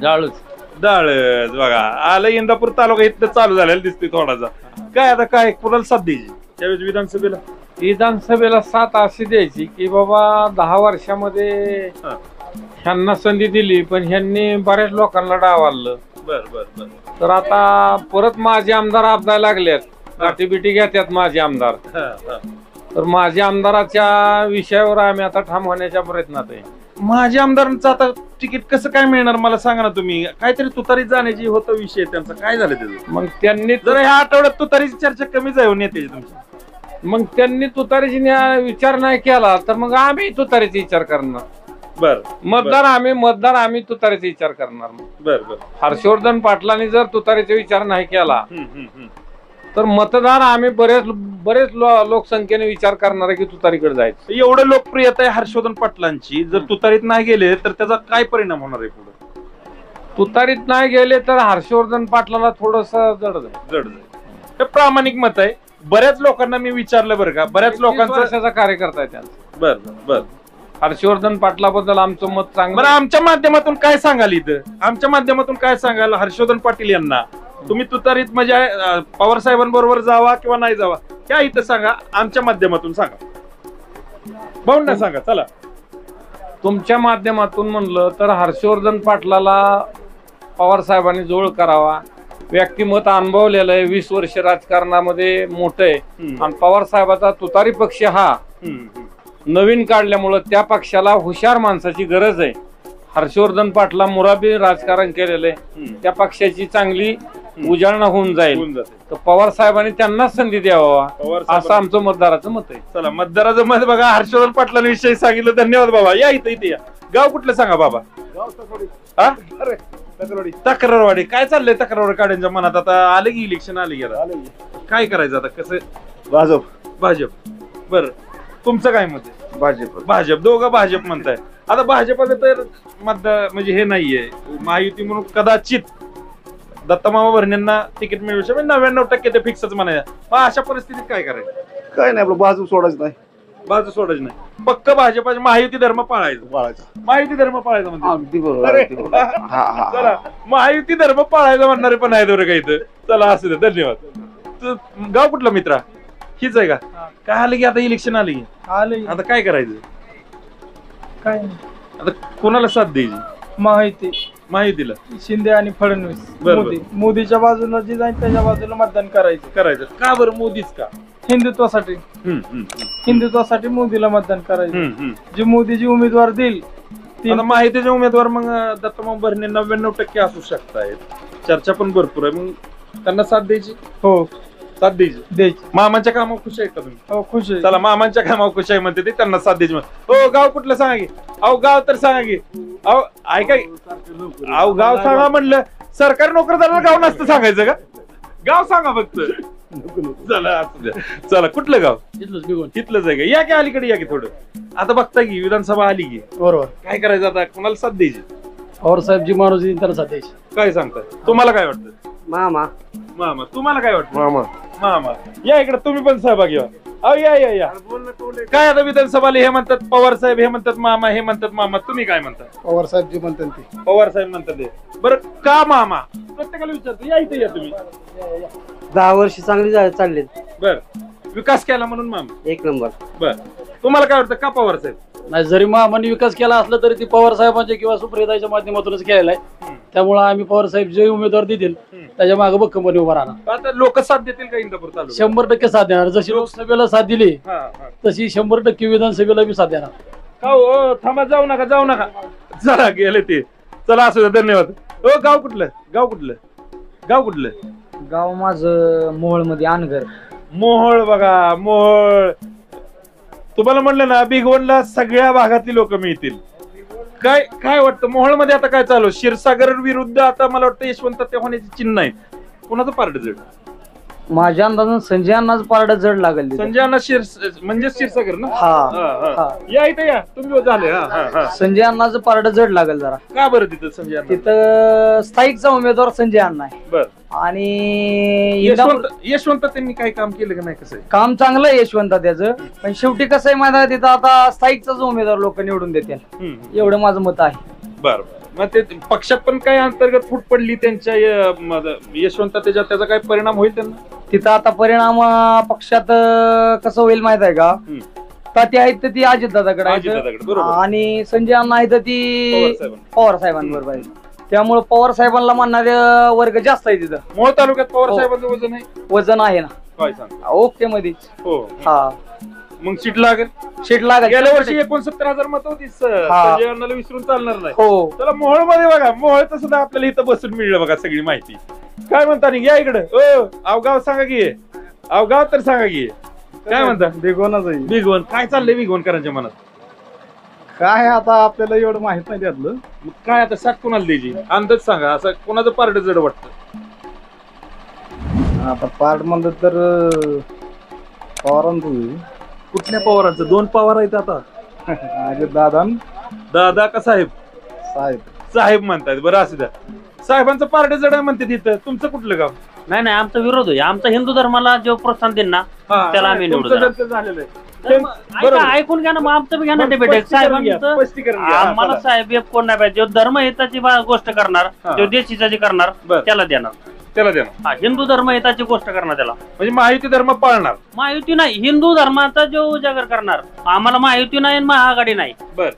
Speaker 1: डाळच. बघा आलं इंदापूर तालुका इथं चालू झालेला दिसतोय थोडासा. काय आता काय कुणाला साथ द्यायची त्यावेळेस विधानसभेला?
Speaker 3: विधानसभेला साथ अशी द्यायची की बाबा 10 वर्षामध्ये ह्यांना संधी दिली, पण ह्यांनी बऱ्याच लोकांना डावाळलं.
Speaker 1: बर.
Speaker 3: तर आता परत माझे आमदार आपदायला लागलेत, गाठीबिटी घेतात माझे आमदार. तर माझे आमदाराच्या विषयावर आम्ही आता ठाम होण्याच्या प्रयत्नात आहे.
Speaker 1: माझ्या आमदारांचं आता तिकीट कसं काय मिळणार मला सांगा ना तुम्ही. काहीतरी तुतारीत जाण्याची होता विषय त्यांचा, काय झालं त्याचं?
Speaker 3: मग त्यांनी
Speaker 1: जर ह्या आठवड्यात तुतारीची चर्चा कमी जाऊ नेते तुमची.
Speaker 3: मग त्यांनी तुतारीची विचार नाही केला तर मग आम्ही तुतारीचा विचार करणार.
Speaker 1: बर,
Speaker 3: मतदार आम्ही तुतारीचा विचार करणार.
Speaker 1: बर.
Speaker 3: हर्षवर्धन पाटलांनी जर तुतारीचा विचार नाही केला तर मतदार आम्ही बरेच लोकसंख्येने विचार करणार आहे की तुतारीकडे जायचं.
Speaker 1: एवढं लोकप्रियता आहे हर्षवर्धन पाटलांची, जर तुतारीत नाही गेले तर त्याचा काय परिणाम होणार आहे पुढे?
Speaker 3: तुतारीत नाही गेले तर हर्षवर्धन पाटलाला थोडस जड जाईल.
Speaker 1: हे प्रामाणिक मत आहे. बऱ्याच लोकांना मी विचारलं बरं का, बऱ्याच लोकांचा
Speaker 3: कार्यकर्ता आहे त्यांचा.
Speaker 1: बर.
Speaker 3: हर्षवर्धन पाटलाबद्दल आमचं मत चांगलं.
Speaker 1: बरं, आमच्या माध्यमातून काय सांगाल इथं? आमच्या माध्यमातून काय सांगाल हर्षवर्धन पाटील यांना? तुम्ही तुतारीत म्हणजे पवार साहेबांबरोबर जावा किंवा नाही जावा, क्या इथं सांगा, आमच्या माध्यमातून सांगा. भाऊंना सांगा. चला,
Speaker 3: तुमच्या माध्यमातून म्हणलं तर हर्षवर्धन पाटलाला पवार साहेबांनी जोड करावा. व्यक्तिमत अनुभवलेलं आहे, 20 वर्ष राजकारणामध्ये मोठं आहे. आणि पवार साहेबाचा तुतारी पक्ष हा नवीन काढल्यामुळं त्या पक्षाला हुशार माणसाची गरज आहे. हर्षवर्धन पाटला मुराबी राजकारण केलेलं आहे, त्या पक्षाची चांगली उजाळणा होऊन जाईल. तर पवार साहेबांनी त्यांनाच संधी द्यावा असं आमचं मतदाराचं मत आहे.
Speaker 1: चला, मतदाराचं मत बघा. हर्षवर्धन पाटलांविषयी सांगितलं, धन्यवाद बाबा. या इथे या. गाव कुठलं सांगा बाबा? तक्रारवाडी. काय चाललंय तक्रारवाडी मनात? आता आलं की इलेक्शन आले गेलं, काय करायचं आता? कसं? भाजप. बर, तुमचं काय मत आहे? भाजप. दोघं भाजप म्हणताय. आता भाजपाचं तर म्हणजे हे नाहीये, महायुती म्हणून कदाचित दत्तमामा भरणेंना तिकीट मिळू शकते. 99% ते फिक्सच म्हणायचं. मग अशा परिस्थितीत काय करायचं?
Speaker 8: काय नाही, आपलं बाजू सोडायचं नाही.
Speaker 1: बाजू सोडायची नाही, पक्क भाजपाचे महायुती धर्म पाळायचा. महायुती धर्म पाळायचा म्हणजे चला, महायुती धर्म पाळायचा म्हणणारे पण आहेत बरं का इथं. चला, असू दे, धन्यवाद. गाव कुठलं मित्रा? हीच आहे का? काय आलं की आता इलेक्शन आले की आता काय करायचं?
Speaker 5: काय
Speaker 1: आता कोणाला साथ द्यायची? माहितीला
Speaker 5: शिंदे आणि फडणवीस.
Speaker 1: बरोबर.
Speaker 5: मोदीच्या बाजूला जे जाईल त्याच्या बाजूला मतदान करायचं.
Speaker 1: का बरं? मोदीच का?
Speaker 5: हिंदुत्वासाठी मोदीला मतदान करायचं. जे मोदीजी उमेदवार देईल
Speaker 1: आता माहितीचे उमेदवार मग दत्तमामा भरणे 99% असू शकतायत. चर्चा पण भरपूर आहे. मग त्यांना साथ द्यायची?
Speaker 5: हो,
Speaker 1: साथ द्यायची. मामांच्या कामावर खुश आहे का तुम्ही?
Speaker 5: हो, खुश आहे.
Speaker 1: चला, मामांच्या कामावर खुश आहे म्हणते ते, त्यांना साथ द्यायची. हो, गाव कुठलं सांगा की? अहो, गाव तर सांगा की. अहो, ऐका, अहो गाव सांगा म्हणलं. सरकारी नोकरदाराला गाव नसतं सांगायचं का? गाव सांगा फक्त. चला, असू द्या. चला, कुठलं गाव? इथलंच आहे का? या की अलीकडे या की थोडं. आता बघता की विधानसभा आली की,
Speaker 5: बरोबर.
Speaker 1: काय करायचं आता? कोणाला साथ द्यायची?
Speaker 5: पवार साहेब जी माणूस येईल त्याला साथ द्यायची.
Speaker 1: काय सांगताय? तुम्हाला काय वाटतं?
Speaker 5: मामा.
Speaker 1: तुम्हाला काय वाटतं? मामा. या इकडे, तुम्ही पण सहभागी व्हा. अहो, या. काय आता विधानसभाला हे म्हणतात पवार साहेब, हे म्हणतात मामा, हे म्हणतात मामा. तुम्ही काय म्हणता?
Speaker 8: पवार साहेब जी म्हणतात ते.
Speaker 1: पवार साहेब म्हणतात ते. बरं, का मामा? प्रत्येकाला विचारतो. या इथे या तुम्ही.
Speaker 5: 10 वर्ष चांगली चाललेत.
Speaker 1: बर, विकास केला म्हणून मामा
Speaker 5: 1 नंबर.
Speaker 1: बर, तुम्हाला काय वाटतं? का पवार साहेब?
Speaker 5: नाही, जरी मामाने विकास केला असला तरी ती पवार साहेबांच्या किंवा सुप्रियाताईच्या माध्यमातूनच केलेला आहे. त्यामुळे आम्ही पवार साहेब जे उमेदवार देतील त्याच्या मागे भक्कमपणे उभा राहणार.
Speaker 1: आता लोक साथ देतील का इंदापूर तालुक्यात?
Speaker 5: 100% साथ देणार. जशी लोकसभेला साथ दिली तशी 100% विधानसभेला बी साथ देणार.
Speaker 1: का हो? थांबा, जाऊ नका. चला, गेले ते. चला, असू द्या, धन्यवाद. हो, गाव कुठलं?
Speaker 5: गाव माझं मोहोळ मध्ये अनगर.
Speaker 1: मोहोळ. बघा, मोहोळ तुम्हाला म्हणलं ना भिगवणला सगळ्या भागातली लोक मिळतील. काय काय वाटतं मोहोळमध्ये आता काय चालू? क्षीरसागर विरुद्ध आता मला वाटतं यशवंत ते होण्याची चिन्ह आहे. कोणाचं पारड जड?
Speaker 5: माझ्या अंदाजानं संजय अण्णाच पारड जड लागेल तिथं.
Speaker 1: संजय अण्णा म्हणजे क्षीरसागर ना?
Speaker 5: हा.
Speaker 1: या इथे या तुम्ही झाले.
Speaker 5: संजय अण्णाचं पारड जड लागेल जरा.
Speaker 1: का बरं तिथं संजय अण्णा?
Speaker 5: तिथं स्थायिकचा उमेदवार संजय अण्णा आहे.
Speaker 1: बर.
Speaker 5: आणि
Speaker 1: यशवंत त्यांनी काही काम केलं का नाही? कसं
Speaker 5: काम चांगलं आहे यशवंत त्याचं, पण शेवटी कसं आहे माहिती आहे, तिथं आता स्थायिकचाच उमेदवार लोक निवडून देतील एवढं माझं मत आहे.
Speaker 1: बर. मग ते पक्षात पण काही अंतर्गत फूट पडली त्यांच्या यशवंत त्याचा काय परिणाम होईल त्यांना?
Speaker 5: तिथं आता परिणाम पक्षात कसं होईल माहित आहे का? ताती आहेत तर ती अजितदादाकडे आहेत आणि संजय अण्णा आहेत तर ती पवार साहेबांबरोबर आहे. त्यामुळे पवार साहेबांना मानणारे वर्ग जास्त आहे तिथं.
Speaker 1: मोहोळ तालुक्यात पवार साहेबांचं वजन आहे?
Speaker 5: वजन आहे ना.
Speaker 1: काय सांग?
Speaker 5: ओके मध्ये.
Speaker 1: हो.
Speaker 5: हा.
Speaker 1: मग सीट लागेल? गेल्या वर्षी 69,000 मत होती. संजय अण्णाला विसरून चालणार नाही.
Speaker 5: हो.
Speaker 1: चला मोहोळ मध्ये बघा, मोहोळचं सुद्धा आपल्याला इथं बसून मिळलं बघा सगळी माहिती. काय म्हणता? या इकडं. अवगाव सांगा की, अवगाव तर सांगा की काय म्हणता?
Speaker 6: भिगवणच आहे.
Speaker 1: भिगवण काय चाललंय भिगवणकरांच्या मनात?
Speaker 6: काय आता आपल्याला एवढं माहित नाही त्यातलं.
Speaker 1: मग काय आता साठ कोणाला द्यायची? अंदाज सांगा. असं कोणाचं पारड जड वाटतं?
Speaker 6: आता पार्ट म्हणलं तर पवारांचं होईल.
Speaker 1: कुठल्या पवारांचं? 2 पवार आहेत आता. दादा का साहेब? साहेब म्हणतात. बरं असू द्या. साहेबांचं पारड जड आहे म्हणते तिथं. तुमचं कुठलं गाव?
Speaker 7: नाही आमचा विरोध आहे. आमचा हिंदू धर्माला जो प्रोत्साहन देईल ना त्याला आम्ही निवडू.
Speaker 1: झालेलं आहे.
Speaker 7: ऐकून घ्या ना, मग आमचं बी घ्या ना डिबेट. आम्हाला साहेब एक कोण नाही पाहिजे. जो धर्महिताची गोष्ट करणार, जो देशीची करणार त्याला देणार. हिंदू धर्महिताची गोष्ट करणार त्याला.
Speaker 1: म्हणजे महायुती धर्म पाळणार?
Speaker 7: महायुती नाही, हिंदू धर्माचा जो उजागर करणार. आम्हाला महायुती नाही आणि महाआघाडी नाही.
Speaker 1: बर.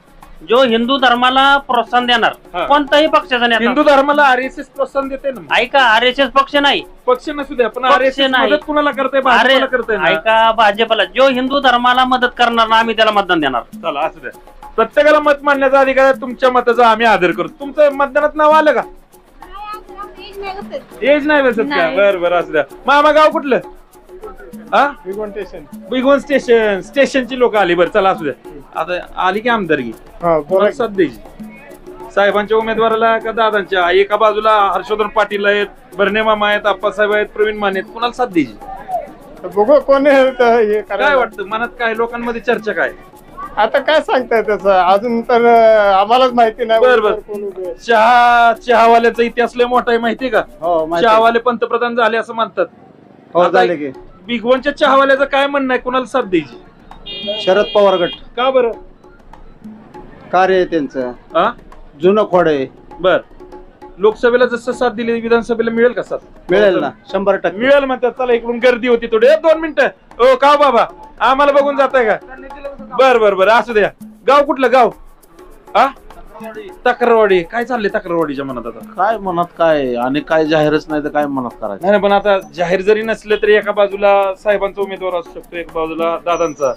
Speaker 7: जो हिंदू धर्माला प्रोत्साहन देणार कोणताही पक्षाचा नाही.
Speaker 1: हिंदू धर्माला RSS प्रोत्साहन देते ना?
Speaker 7: ऐका, RSS पक्ष नाही.
Speaker 1: पक्ष नसू द्या, पण RSS मदत कुणाला करते? भाजपला करते.
Speaker 7: ऐका, भाजपला. जो हिंदू धर्माला मदत करणार ना आम्ही त्याला मतदान देणार.
Speaker 1: चला असू द्या. प्रत्येकाला मत मांडण्याचा अधिकार आहे. तुमच्या मताचा आम्ही आदर करतो. तुमचं मतदानात नाव आलं का? एज नाही बसत का? बरं असू द्या. मामा गाव कुठलं? भिगवण स्टेशन. स्टेशनची लोक आली. बरं चला असू द्या. आता आली की आमदारकी साथ द्यायची साहेबांच्या उमेदवाराला का दादांच्या? एका बाजूला हर्षवर्धन पाटील आहेत, भरणे मामा आहेत, आप्पासाहेब आहेत, प्रवीण माने आहेत. कुणाला साथ द्यायची?
Speaker 6: बघू कोण
Speaker 1: काय वाटतं मनात? काय लोकांमध्ये चर्चा काय?
Speaker 6: आता काय सांगताय त्याचं अजून तर आम्हालाच माहिती नाही.
Speaker 1: बरं. चहावाल्याचा इतिहास लय मोठा आहे माहितीये का? चहावाले पंतप्रधान झाले असं म्हणतात. भिगवणच्या चहावाल्याचं काय म्हणणं आहे? कुणाला साथ द्यायची?
Speaker 8: शरद पवार गट.
Speaker 1: का बरं?
Speaker 8: कार्य त्यांचं जुनं खोड आहे.
Speaker 1: बर. लोकसभेला जसं साथ दिली विधानसभेला मिळेल का साथ?
Speaker 8: मिळेल ना, 100%
Speaker 1: मिळेल म्हणतात. चला इकडून गर्दी होती थोडी. 2 मिनिटं. ओ का बाबा, आम्हाला बघून जाताय का? बर असू द्या. गाव कुठलं गाव? तक्रारवाडी. काय चाललंय तक्रारवाडीच्या मनात आता?
Speaker 11: काय मनात काय आणि काय जाहीरच नाही तर काय मनात करायचं?
Speaker 1: नाही, पण आता जाहीर जरी नसले तरी एका बाजूला साहेबांचा उमेदवार असू शकतो, एक बाजूला दादांचा.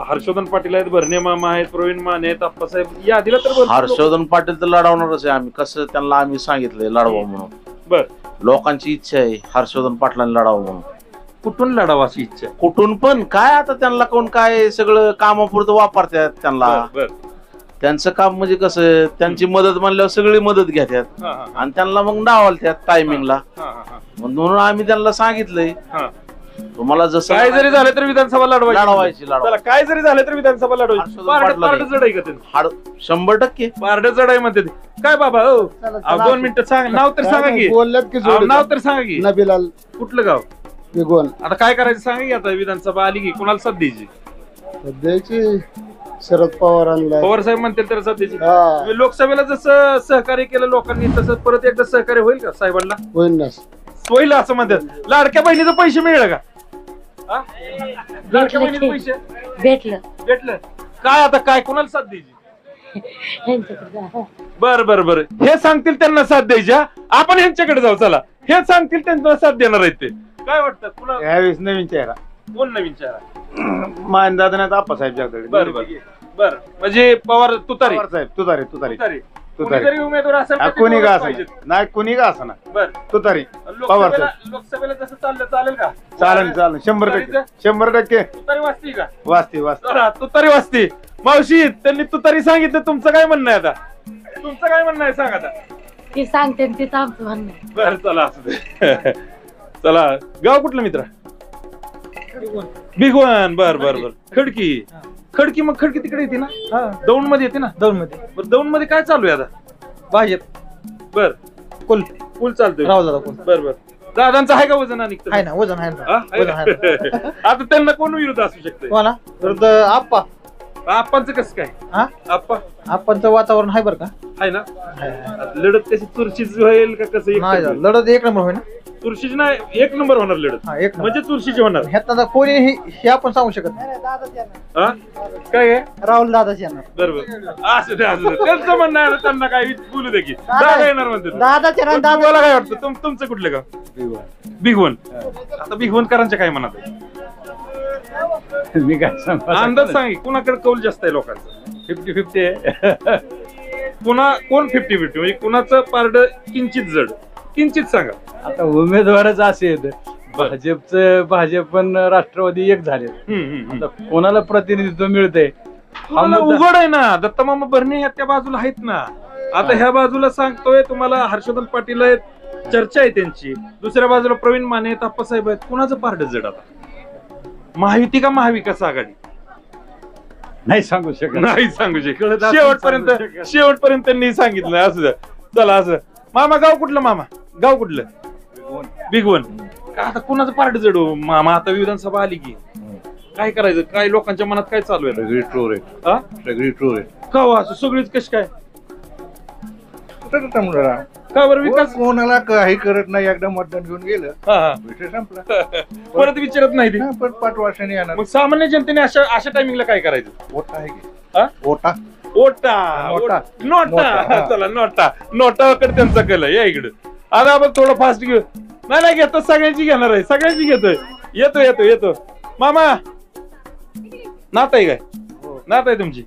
Speaker 1: हर्षवर्धन पाटील आहेत, भरणे मामा आहेत, प्रवीण माने आहेत, आप्पासाहेब. यादीला तर
Speaker 11: हर्षवर्धन पाटील तर लढवणारच आहे. आम्ही कसं त्यांना आम्ही सांगितलंय लढवा म्हणून.
Speaker 1: बर.
Speaker 11: लोकांची इच्छा आहे हर्षवर्धन पाटलांनी लढावं म्हणून.
Speaker 1: कुठून लढावं अशी इच्छा?
Speaker 11: कुठून पण काय आता त्यांना कोण काय सगळं कामापुरतं वापरतात. त्यांना त्यांचं काम म्हणजे कसं, त्यांची मदत म्हणल्यावर सगळी मदत घेतात आणि त्यांना मग डावलतात टायमिंगला. म्हणून आम्ही त्यांना सांगितलंय तुम्हाला जसं
Speaker 1: काय जरी झालं तर विधानसभा लढवायची. काय जरी झालं तर विधानसभा लढवायची. पारड जड आहे का ते?
Speaker 11: 100%
Speaker 1: पारड जड आहे म्हणते. काय बाबा? 2 मिनिटं सांग. नाव तर सांगा की. नाव तर सांगा की.
Speaker 6: नबीलाल.
Speaker 1: कुठलं गाव?
Speaker 6: भिगवण.
Speaker 1: आता काय करायचं सांगा की. आता विधानसभा आली की कुणाला साथ द्यायची?
Speaker 6: शरद पवारांना.
Speaker 1: पवार साहेब म्हणतील तर साथ द्यायची. लोकसभेला जसं सहकार्य केलं लोकांनी तसं परत एकदा सहकार्य होईल का साहेबांना? होईल असं म्हणतात. लाडक्या बहिणीचं पैसे मिळेल का? लाडक्या बहिणीचं पैसे भेटलं. काय आता काय कुणाला साथ द्यायची? बर. हे सांगतील त्यांना साथ द्यायच्या. आपण यांच्याकडे जाऊ. चला, हे सांगतील त्यांना साथ देणार आहेत ते. काय वाटतं कुणा?
Speaker 6: यावेळेस नवीन चेहरा.
Speaker 1: कोण नवीन चेहरा?
Speaker 6: मानदादा नाही आप्पासाहेब जगदळे.
Speaker 1: बर. म्हणजे पवार तुतारी.
Speaker 6: तुतारी.
Speaker 8: तुतारी.
Speaker 1: कोणीतरी उमेदवार असेल
Speaker 8: हा,
Speaker 1: तर ते
Speaker 8: कोणी का
Speaker 1: दोनच
Speaker 8: असं
Speaker 1: पाहिजेत.
Speaker 8: नाही, कोणी का असं ना
Speaker 1: बर
Speaker 8: तुतारी पवार
Speaker 1: लोकसभेला जसं चाललं चालेल का?
Speaker 8: चालेल 100%
Speaker 1: तुतारी वाजती का?
Speaker 8: वाचते
Speaker 1: चला, तुतारी वाजती. मावशी त्यांनी तुतारी सांगितलं, तुमचं काय म्हणणं आहे आता? तुमचं काय म्हणणं आहे सांगा आता.
Speaker 9: ती सांगते तिचं आमचं म्हणणं आहे.
Speaker 1: बर चला असू दे. चला, गाव कुठलं मित्र? भिगवण. बर बर बर. खडकी मग खडकी तिकडे येते ना? दौंड मध्ये येते ना?
Speaker 5: दौंड मध्ये
Speaker 1: बरं, दौंड मध्ये काय चालू आहे आता?
Speaker 5: भाजप
Speaker 1: बर कुल चालतोय.
Speaker 5: राहुल दादा कोण
Speaker 1: बर बर. दादांचं आहे का वजन आणि
Speaker 5: आहे ना, वजन आहे ना. वजन आहे ना.
Speaker 1: आता त्यांना कोण विरोध असू शकतो?
Speaker 5: कोणा तर आप्पा
Speaker 1: आप्पांचं कसं काय?
Speaker 5: हा
Speaker 1: आप्पा
Speaker 5: आप्पांचं वातावरण आहे बरं का?
Speaker 1: आहे ना? आता लढत कशी चुरशीच होईल का कसं?
Speaker 5: नाही
Speaker 1: एकतर्फी?
Speaker 5: लढत एक नंबर होईल ना.
Speaker 1: चुरशीच नाही, एक नंबर होणार लढत.
Speaker 5: हा, एक नंबर.
Speaker 1: म्हणजे चुरशीची होणार.
Speaker 5: ह्यात कोणी हे आपण सांगू शकत नाही.
Speaker 1: हा? काय आहे?
Speaker 5: राहुल दादाच येणार.
Speaker 1: बरोबर. असू दे त्यांचं म्हणणं आहे, त्यांना काय बोलू दे की दादा येणार म्हणते.
Speaker 5: दादाच येणार.
Speaker 1: तुम्हाला काय वाटतं? तुमचं कुठलं गाव? भिगवण. आता भिगवणकरांच्या काय मनात आहे?
Speaker 2: मी काय सांगू
Speaker 1: अंदाज सांग, कुणाकडे कौल जास्त आहे लोकांचा?
Speaker 2: 50-50 आहे.
Speaker 1: कोण 50-50 म्हणजे कुणाचं पारड किंचित सांगा.
Speaker 2: आता उमेदवारच असे आहेत, भाजप पण राष्ट्रवादी एक झाले. आता कोणाला प्रतिनिधित्व मिळतंय
Speaker 1: तुम्हाला उघड आहे ना. दत्तमामा भरणे ह्या त्या बाजूला आहेत ना. आता ह्या बाजूला सांगतोय तुम्हाला हर्षवर्धन पाटील आहेत, चर्चा आहे त्यांची. दुसऱ्या बाजूला प्रवीण माने आहेत, आप्पासाहेब आहेत. कुणाचं पारड जड आता? महायुती का महाविकास आघाडी?
Speaker 2: नाही सांगू शकत.
Speaker 1: नाही सांगू शकत. शेवटपर्यंत त्यांनी सांगितलं. असू द्या. चला असं. मामा गाव कुठलं? मामा गाव कुठलं? भिगवण. आता कुणाचं पारड जड हो मामा? आता विधानसभा आली की काय करायचं? काय लोकांच्या मनात काय चालू आहे?
Speaker 8: सगळी ट्रोर आहे. सगळी ट्रोर आहे.
Speaker 1: का हो असं सगळीच कशी काय? का बरं विकास
Speaker 8: कोणाला काही करत नाही, एकदा मतदान घेऊन गेलं विषय संपला.
Speaker 1: परत विचारत नाही ते.
Speaker 8: पण 5 वर्षांनी येणार.
Speaker 1: मग सामान्य जनतेने अशा टायमिंगला काय करायचं?
Speaker 8: ओटा आहे की?
Speaker 1: हा?
Speaker 8: ओटा
Speaker 1: नोटा. चला नोटाकडे त्यांचा कल आहे. या इकडे आता आपण थोडं फास्ट घेऊ. नाही घेतो, सगळ्यांची घेणार आहे. सगळ्यांची घेतोय. येतो मामा. नात आहे काय? नात आहे तुमची?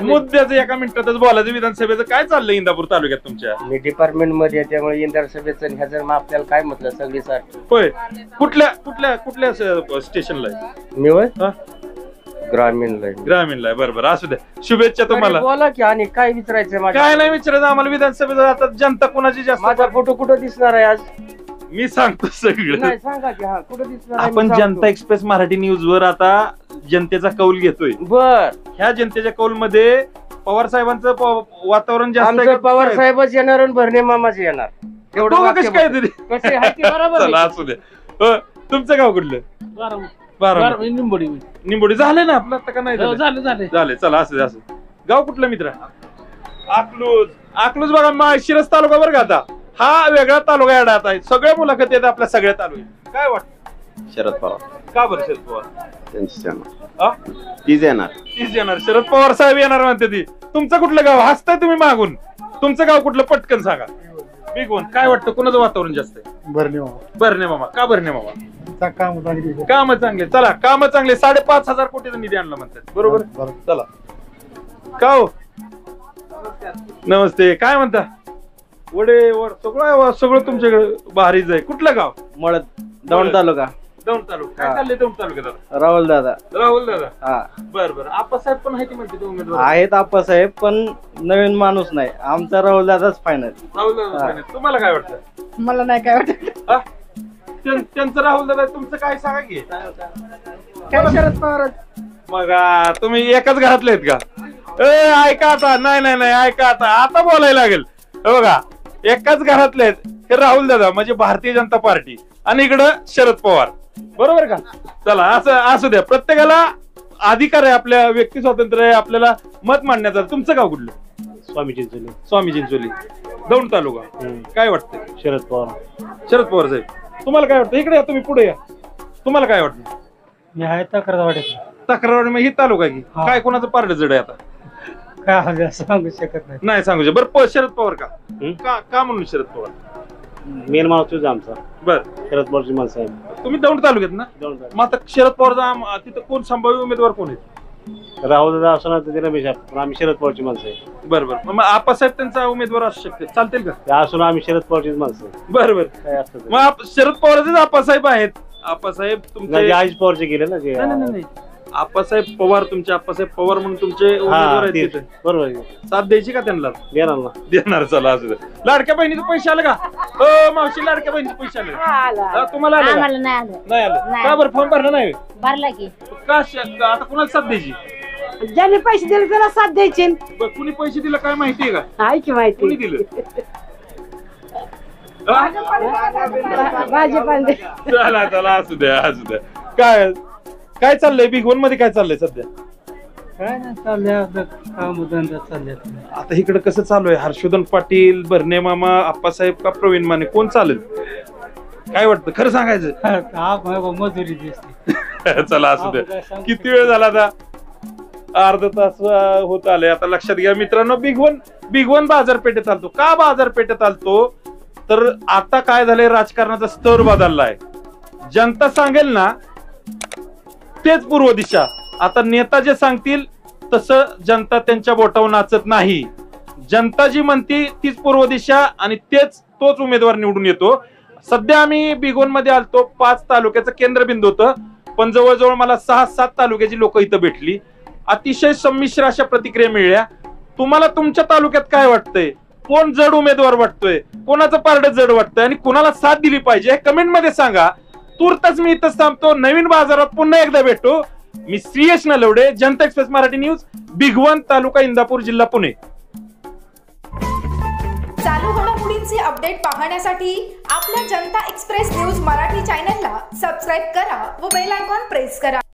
Speaker 1: मुद्द्याचं एका मिनिटातच बोलायचं. विधानसभेचं काय चाललंय इंदापूर तालुक्यात तुमच्या?
Speaker 12: मी डिपार्टमेंट मध्ये आहे, त्यामुळे विधानसभेचं ह्याचं आपल्याला काय म्हटलं सगळी सारखी.
Speaker 1: होय. कुठल्या स्टेशनला आहे?
Speaker 12: मी होय ग्रामीणला
Speaker 1: आहे. बरोबर. असू द्या. शुभेच्छा तुम्हाला.
Speaker 12: बोला की. आणि काय विचारायचं माझ्या?
Speaker 1: काय नाही विचारायचं आम्हाला. विधानसभेत आता जनता कोणाची जास्त?
Speaker 12: माझा फोटो कुठं दिसणार आहे आज?
Speaker 1: मी सांगतो सगळं.
Speaker 12: नाही सांगा की. हा कुठं दिसणार आहे?
Speaker 1: आपण जनता एक्सप्रेस मराठी न्यूज वर आता जनतेचा कौल घेतोय.
Speaker 12: बर.
Speaker 1: ह्या जनतेच्या कौल मध्ये पवार साहेबांचं वातावरण जास्त आहे.
Speaker 12: पवार साहेबच येणार आणि भरणे मामाच येणार.
Speaker 1: कसं काय तरी चला असू द्या. तुमचं गाव कुठलं? बारामती. निंबोडी. झालं ना आपलं आता का नाही? झाले. चला असू द्या. गाव कुठलं मित्र? अकलूज बघा. शिरस तालुका बरं का. आता हा वेगळा तालुका येणार आहे. सगळ्या मुलाखती आहेत आपल्या सगळ्या तालुक्यात. काय वाटतं?
Speaker 10: शरद पवार.
Speaker 1: का बरं शरद पवार?
Speaker 10: तीच येणार.
Speaker 1: शरद पवार साहेब येणार म्हणते ती. तुमचं कुठलं गाव? हसताय तुम्ही मागून. तुमचं गाव कुठलं? पटकन सांगा. भिगवण. काय वाटतं कुणाचं वातावरण जास्त आहे? भरणे मामा. का भरणे मामा? काम चांगले. चला काम चांगले. 5,500 कोटीचा निधी आणला म्हणतात. बरोबर. चला. का हो? नमस्ते. काय म्हणता? वडेवर सगळं तुमच्याकडे भारीच आहे. कुठलं गाव?
Speaker 5: मळद. दौंड तालुका.
Speaker 1: काय चाललंय दौंड तालुक्यात?
Speaker 5: राहुल दादा.
Speaker 1: हा. बरं. आप्पासाहेब पण आहे ती म्हणते उमेदवार
Speaker 5: आहेत. आप्पासाहेब पण नवीन माणूस नाही. आमचा राहुल दादाच फायनल.
Speaker 1: तुम्हाला काय वाटतं?
Speaker 9: मला नाही काय वाटत.
Speaker 1: त्यांचं राहुल दादा. तुमचं काय सांगा की?
Speaker 9: काय शरद पवार?
Speaker 1: मग तुम्ही एकाच घरातले आहेत का? ऐका आता. नाही ऐका आता बोलायला लागेल. बघा एकाच घरातले आहेत. हे राहुल दादा म्हणजे भारतीय जनता पार्टी आणि इकडं शरद पवार. बरोबर का? चला असू द्या. प्रत्येकाला अधिकार आहे, आपल्या व्यक्ती स्वातंत्र्य आहे, आपल्याला मत मांडण्याचा. तुमचं गाव कुठलं?
Speaker 5: स्वामी चिंचोली.
Speaker 1: दौंड तालुका. काय वाटतंय?
Speaker 5: शरद पवार
Speaker 1: साहेब. तुम्हाला काय वाटतं? इकडे या तुम्ही, पुढे या. तुम्हाला काय वाटतं?
Speaker 5: मी आहे
Speaker 1: तक्रार. मग ही तालुका की काय कोणाचं पारड जड आहे आता?
Speaker 5: काय सांगू शकत
Speaker 1: नाही सांगू शकत. बरं शरद पवार का म्हणून शरद पवार?
Speaker 5: मेन माणूस तुझा आमचा.
Speaker 1: बर.
Speaker 5: शरद पवारची माणसं आहे.
Speaker 1: तुम्ही दौंड तालुक्यात ना? मग आता शरद पवार तिथं कोण संभाव्य उमेदवार कोण आहेत?
Speaker 13: राहुल दादा असणार तर ते रमेश आपण, पण आम्ही शरद पवारची माणसं आहे.
Speaker 1: बरोबर, मग आप्पासाहेब त्यांचा उमेदवार असू शकते, चालतील का?
Speaker 13: ते असून आम्ही शरद पवारचीच माणसं आहे.
Speaker 1: बरोबर,
Speaker 13: काय असतं ते.
Speaker 1: मग शरद पवारचेच आप्पासाहेब आहेत. आप्पासाहेब तुमचे
Speaker 13: नाही, अजित पवारचे गेले ना ते.
Speaker 1: नाही. आप्पासाहेब पवार, तुमचे आप्पासाहेब पवार म्हणून तुमचे उमेदवार आहेत तिथे.
Speaker 13: बरोबर आहे.
Speaker 1: साथ द्यायची का त्यांना?
Speaker 13: देणार ना.
Speaker 1: देणार. चला असू दे. लाडक्या बहिणीचे पैसे आले का? हो मावशी, लाडक्या बहिणीचे पैसे आले? तुम्हाला आले का? नाही आलं. का बरं फॉर्म भरला नाही?
Speaker 9: भरला की.
Speaker 1: का आता कुणाला साथ द्यायची?
Speaker 9: ज्यांनी पैसे दिले त्याला साथ द्यायचे.
Speaker 1: बरं, कुणी पैसे दिले काय माहितीये का?
Speaker 9: आहे की माहिती.
Speaker 1: कुणी दिलं?
Speaker 9: भाजपाने.
Speaker 1: चला असू द्या. काय चाललंय भिगवण मध्ये? काय चाललंय सध्या?
Speaker 5: काय नाही चाललंय काम धंदा चालले.
Speaker 1: आता इकडे कसं चालू आहे? हर्षवर्धन पाटील, भरणे मामा, आप्पासाहेब का प्रवीण माने, कोण चालेल? काय वाटतं खरं सांगायचं?
Speaker 5: मजुरी दिसते.
Speaker 1: चला असू द्या. किती वेळ झाला आता? अर्धा तास होत आले. आता लक्षात घ्या मित्रांनो, भिगवण बाजारपेठेत आलतो. का बाजारपेठेत आलतो? तर आता काय झालंय, राजकारणाचा स्तर बदललाय. जनता सांगेल ना तेच पूर्व दिशा. आता नेता जे सांगतील तसं जनता त्यांच्या बोटावर नाचत नाही. जनता जी म्हणती तीच पूर्व दिशा आणि तोच उमेदवार निवडून येतो. सध्या आम्ही भिगवण मध्ये आलतो. 5 तालुक्याचं केंद्रबिंदू होतं, पण जवळजवळ मला 6-7 तालुक्याची लोक इथं भेटली. अतिशय संमिश्र अशा प्रतिक्रिया मिळाल्या. तुम्हाला तुमच्या तालुक्यात काय वाटतंय? कोण जड उमेदवार वाटतोय? कोणाचं पारडं जड वाटतंय आणि कोणाला साथ दिली पाहिजे? कमेंट मध्ये सांगा. तुर्तच मी इथं थांबतो. नवीन बाजारात पुन्हा एकदा भेटू. मी श्रीयश नलवडे, जनता एक्सप्रेस मराठी न्यूज, भिगवण, तालुका इंदापूर, जिल्हा पुणे.
Speaker 14: चालू घडामोडींचे अपडेट पाहण्यासाठी आपल्या जनता एक्सप्रेस न्यूज मराठी चॅनलला सबस्क्राईब करा व बेल आयकॉन प्रेस करा.